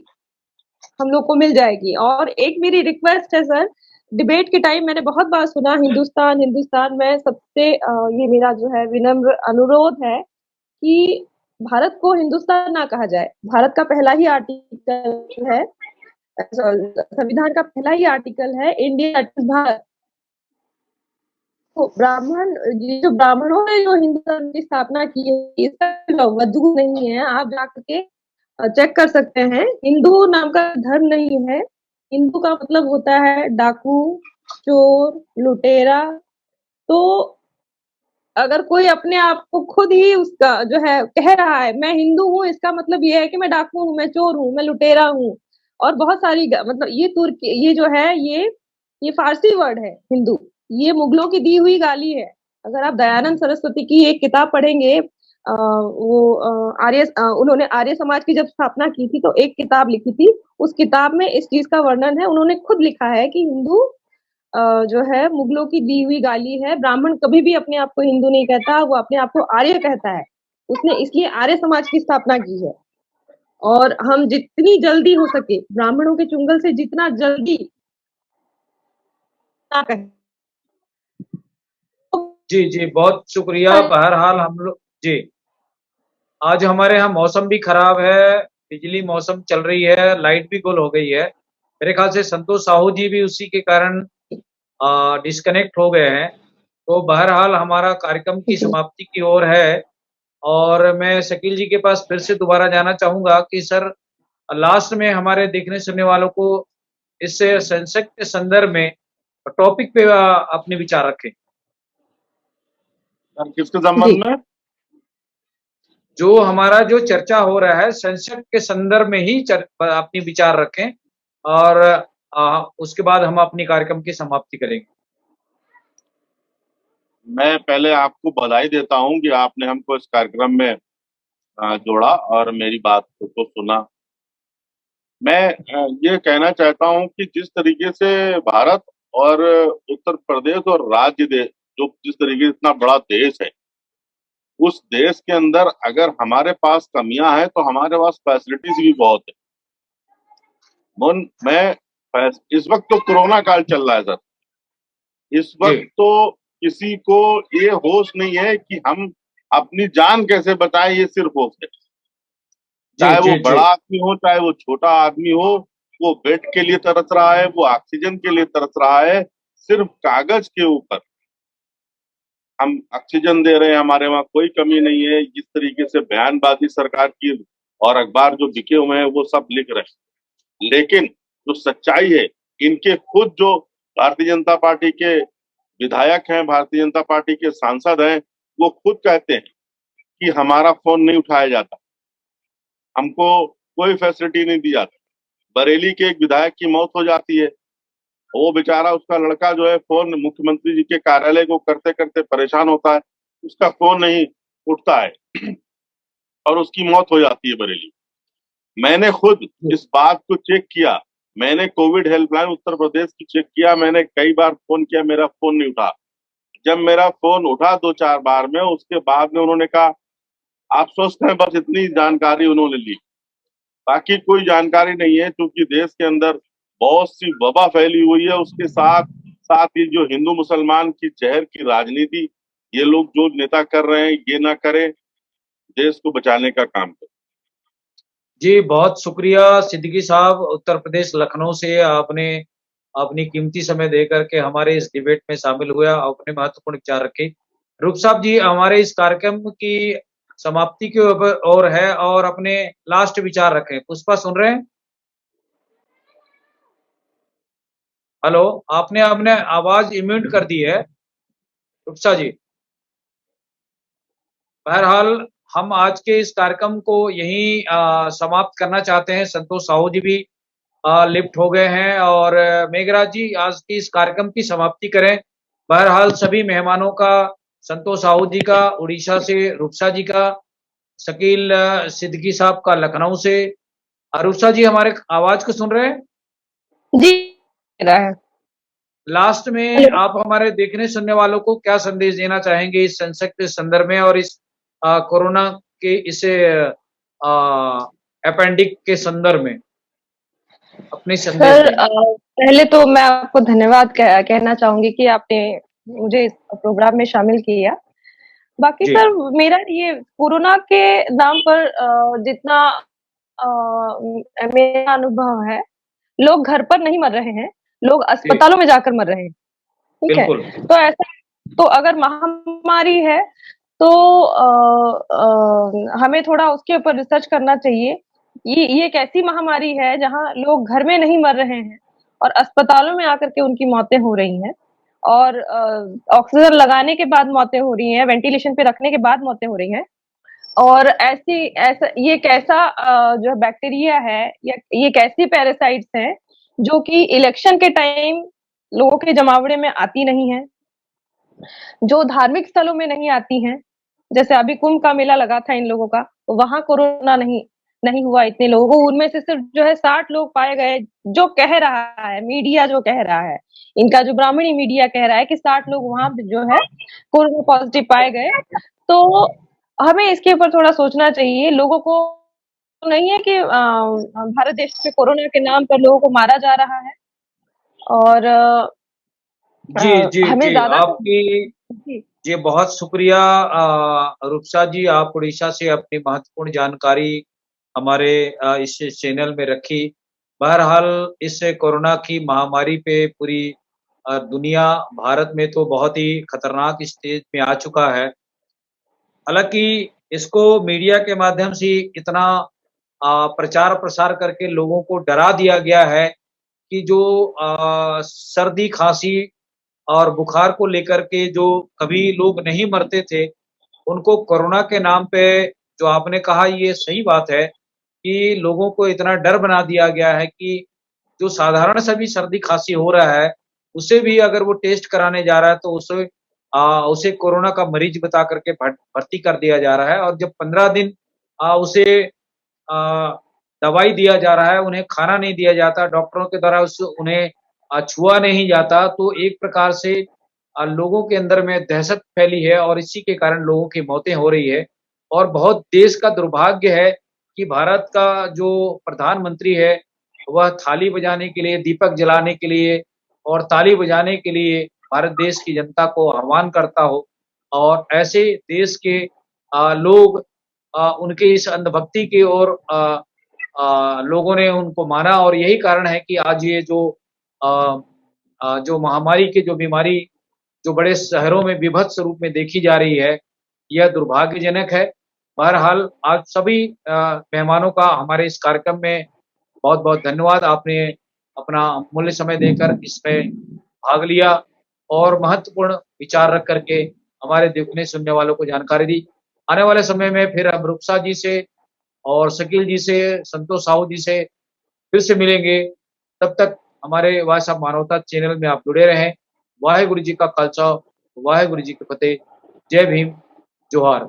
हम लोग को मिल जाएगी। और एक मेरी रिक्वेस्ट है सर, डिबेट के टाइम मैंने बहुत बार सुना हिंदुस्तान हिंदुस्तान, मैं सबसे ये मेरा जो है विनम्र अनुरोध है कि भारत को हिंदुस्तान ना कहा जाए। भारत का पहला ही आर्टिकल है, संविधान का पहला ही आर्टिकल है, इंडिया भारत। तो ये जो ब्राह्मणों ने जो हिंदू धर्म की स्थापना की है, इसका वजूद नहीं है। आप जाकर के चेक कर सकते हैं, हिंदू नाम का धर्म नहीं है। हिंदू का मतलब होता है डाकू, चोर, लुटेरा। तो अगर कोई अपने आप को खुद ही उसका जो है कह रहा है मैं हिंदू हूँ, इसका मतलब ये है कि मैं डाकू हूँ, मैं चोर हूँ, मैं लुटेरा हूँ। और बहुत सारी मतलब ये तुर्की, ये जो है ये फारसी वर्ड है हिंदू, ये मुगलों की दी हुई गाली है। अगर आप दयानंद सरस्वती की एक किताब पढ़ेंगे, उन्होंने आर्य समाज की जब स्थापना की थी तो एक किताब लिखी थी, उस किताब में इस चीज का वर्णन है। उन्होंने खुद लिखा है कि हिंदू जो है मुगलों की दी हुई गाली है। ब्राह्मण कभी भी अपने आप को हिंदू नहीं कहता, वो अपने आप को आर्य कहता है। उसने इसलिए आर्य समाज की स्थापना की है। और हम जितनी जल्दी हो सके ब्राह्मणों के चुंगल से जितना जल्दी ना कहें। जी जी, बहुत शुक्रिया। बहरहाल हम लोग जी, आज हमारे यहाँ मौसम भी खराब है, बिजली मौसम चल रही है, लाइट भी गुल हो गई है। मेरे ख्याल से संतोष साहू जी भी उसी के कारण डिस्कनेक्ट हो गए हैं। तो बहरहाल हमारा कार्यक्रम की समाप्ति की ओर है और मैं शकील जी के पास फिर से दोबारा जाना चाहूंगा कि सर, लास्ट में हमारे देखने सुनने वालों को इस सेंसेक्स के संदर्भ में टॉपिक पे अपने विचार रखें। किसके संबंध में? जो हमारा जो चर्चा हो रहा है सेंसेक्स के संदर्भ में ही अपनी विचार रखें और उसके बाद हम अपनी कार्यक्रम की समाप्ति करेंगे। मैं पहले आपको बधाई देता हूं कि आपने हमको इस कार्यक्रम में जोड़ा और मेरी बात को सुना। मैं ये कहना चाहता हूं कि जिस तरीके से भारत और उत्तर प्रदेश और राज्य देश, जो जिस तरीके से इतना बड़ा देश है, उस देश के अंदर अगर हमारे पास कमियां हैं तो हमारे पास फैसिलिटीज भी बहुत है। मैं इस वक्त तो कोरोना काल चल रहा है सर, इस वक्त तो किसी को ये होश नहीं है कि हम अपनी जान कैसे बचाएं, ये सिर्फ होश है। चाहे वो बड़ा आदमी हो, चाहे वो छोटा आदमी हो, वो बेड के लिए तरस रहा है, वो ऑक्सीजन के लिए तरस रहा है। सिर्फ कागज के ऊपर हम ऑक्सीजन दे रहे हैं, हमारे वहां कोई कमी नहीं है। जिस तरीके से बयानबाजी सरकार की और अखबार जो बिके हुए हैं वो सब लिख रहे हैं, लेकिन जो सच्चाई है, इनके खुद जो भारतीय जनता पार्टी के विधायक हैं, भारतीय जनता पार्टी के सांसद हैं, वो खुद कहते हैं कि हमारा फोन नहीं उठाया जाता, हमको कोई फैसिलिटी नहीं दी जाती। बरेली के एक विधायक की मौत हो जाती है, वो बेचारा, उसका लड़का जो है फोन मुख्यमंत्री जी के कार्यालय को करते करते परेशान होता है, उसका फोन नहीं उठता है और उसकी मौत हो जाती है बरेली। मैंने खुद इस बात को चेक किया, मैंने कोविड हेल्पलाइन उत्तर प्रदेश की चेक किया, मैंने कई बार फोन किया, मेरा फोन नहीं उठा। जब मेरा फोन उठा 2-4 बार में, उसके बाद में उन्होंने कहा आप स्वस्थ हैं, बस इतनी जानकारी उन्होंने ली, बाकी कोई जानकारी नहीं है। क्योंकि देश के अंदर बहुत सी वबा फैली हुई है, उसके साथ साथ ही जो हिंदू मुसलमान की जहर की राजनीति ये लोग जो नेता कर रहे हैं, ये ना करें, देश को बचाने का काम करें। जी, बहुत शुक्रिया सिद्दीकी साहब, उत्तर प्रदेश लखनऊ से आपने अपनी कीमती समय दे कर के हमारे इस डिबेट में शामिल हुए, अपने महत्वपूर्ण विचार रखे। रूप साहब जी, हमारे इस कार्यक्रम की समाप्ति की ओर है और अपने लास्ट विचार रखें। पुष्पा सुन रहे हैं? हेलो, आपने अपने आवाज़ म्यूट कर दी है, रूपसा जी। बहरहाल हम आज के इस कार्यक्रम को यहीं समाप्त करना चाहते हैं। संतोष साहू जी भी लिफ्ट हो गए हैं और मेघराज जी आज की इस कार्यक्रम की समाप्ति करें। बहरहाल सभी मेहमानों का, संतोष साहू जी का उड़ीसा से, रूपसा जी का, शकील सिद्दीकी साहब का लखनऊ से। रूपसा जी हमारे आवाज को सुन रहे हैं? जी, रहा है। लास्ट में हेलो। आप हमारे देखने सुनने वालों को क्या संदेश देना चाहेंगे इस संकट के संदर्भ में और इस कोरोना के इस एपेंडिक के संदर्भ में अपने संदेश सर, दें। पहले तो मैं आपको धन्यवाद कहना चाहूंगी कि आपने मुझे इस प्रोग्राम में शामिल किया। बाकी जी, सर, मेरा ये कोरोना के नाम पर जितना मेरा अनुभव है, लोग घर पर नहीं मर रहे हैं, लोग जी, अस्पतालों में जाकर मर रहे हैं, ठीक है? बिल्कुल। तो अगर महामारी है तो हमें थोड़ा उसके ऊपर रिसर्च करना चाहिए। ये एक ऐसी महामारी है जहाँ लोग घर में नहीं मर रहे हैं और अस्पतालों में आकर के उनकी मौतें हो रही हैं और ऑक्सीजन लगाने के बाद मौतें हो रही हैं, वेंटिलेशन पे रखने के बाद मौतें हो रही हैं। और ये एक ऐसा जो है बैक्टीरिया है या ये एक ऐसी पैरासाइट्स हैं जो कि इलेक्शन के टाइम लोगों के जमावड़े में आती नहीं है, जो धार्मिक स्थलों में नहीं आती हैं। जैसे अभी कुंभ का मेला लगा था इन लोगों का, तो वहां कोरोना नहीं नहीं हुआ इतने लोगों को। उनमें से सिर्फ जो है 60 लोग पाए गए, जो कह रहा है मीडिया, जो कह रहा है, इनका जो ब्राह्मणी मीडिया कह रहा है कि 60 लोग वहां जो है कोरोना पॉजिटिव पाए गए। तो हमें इसके ऊपर थोड़ा सोचना चाहिए। लोगों को नहीं है कि भारत देश में कोरोना के नाम पर लोगों को मारा जा रहा है और जी, जी, हमें जी। ज्यादा से आपकी जी, जी बहुत शुक्रिया रूपसा जी, आप उड़ीसा से अपनी महत्वपूर्ण जानकारी हमारे इस चैनल में रखी। बहरहाल इस कोरोना की महामारी पे पूरी दुनिया, भारत में तो बहुत ही खतरनाक स्टेज में आ चुका है। हालाँकि इसको मीडिया के माध्यम से इतना प्रचार-प्रसार करके लोगों को डरा दिया गया है कि जो सर्दी, खाँसी और बुखार को लेकर के जो कभी लोग नहीं मरते थे, उनको कोरोना के नाम पे जो आपने कहा ये सही बात है कि लोगों को इतना डर बना दिया गया है कि जो साधारण सा भी सर्दी-खाँसी हो रहा है, उसे भी अगर वो टेस्ट कराने जा रहा है तो उसे कोरोना का मरीज बता कर के भर्ती कर दिया जा रहा है और जब 15 दिन उसे अ, दवाई दिया जा रहा है, उन्हें खाना नहीं दिया जाता, डॉक्टरों के द्वारा उन्हें छुआ नहीं जाता, तो एक प्रकार से लोगों के अंदर में दहशत फैली है और इसी के कारण लोगों की मौतें हो रही है। और बहुत देश का दुर्भाग्य है कि भारत का जो प्रधानमंत्री है, वह थाली बजाने के लिए, दीपक जलाने के लिए और ताली बजाने के लिए भारत देश की जनता को आह्वान करता हो और ऐसे देश के लोग उनके इस अंधभक्ति की ओर लोगों ने उनको माना और यही कारण है कि आज ये अ जो महामारी की जो बीमारी जो बड़े शहरों में विभत्स रूप में देखी जा रही है, यह दुर्भाग्यजनक है। बहरहाल आज सभी मेहमानों का हमारे इस कार्यक्रम में बहुत-बहुत धन्यवाद। आपने अपना अमूल्य समय देकर इसमें भाग लिया और महत्वपूर्ण विचार रख कर के हमारे देखने सुनने वालों को जानकारी दी। आने वाले समय में फिर हम रूपसा जी से और शकील जी से, संतोष साहू जी से फिर से मिलेंगे। तब तक हमारे वॉइस ऑफ मानवता चैनल में आप जुड़े रहें। वाहेगुरु जी का खालसा, वाहेगुरु जी की फतेह। जय भीम, जोहार।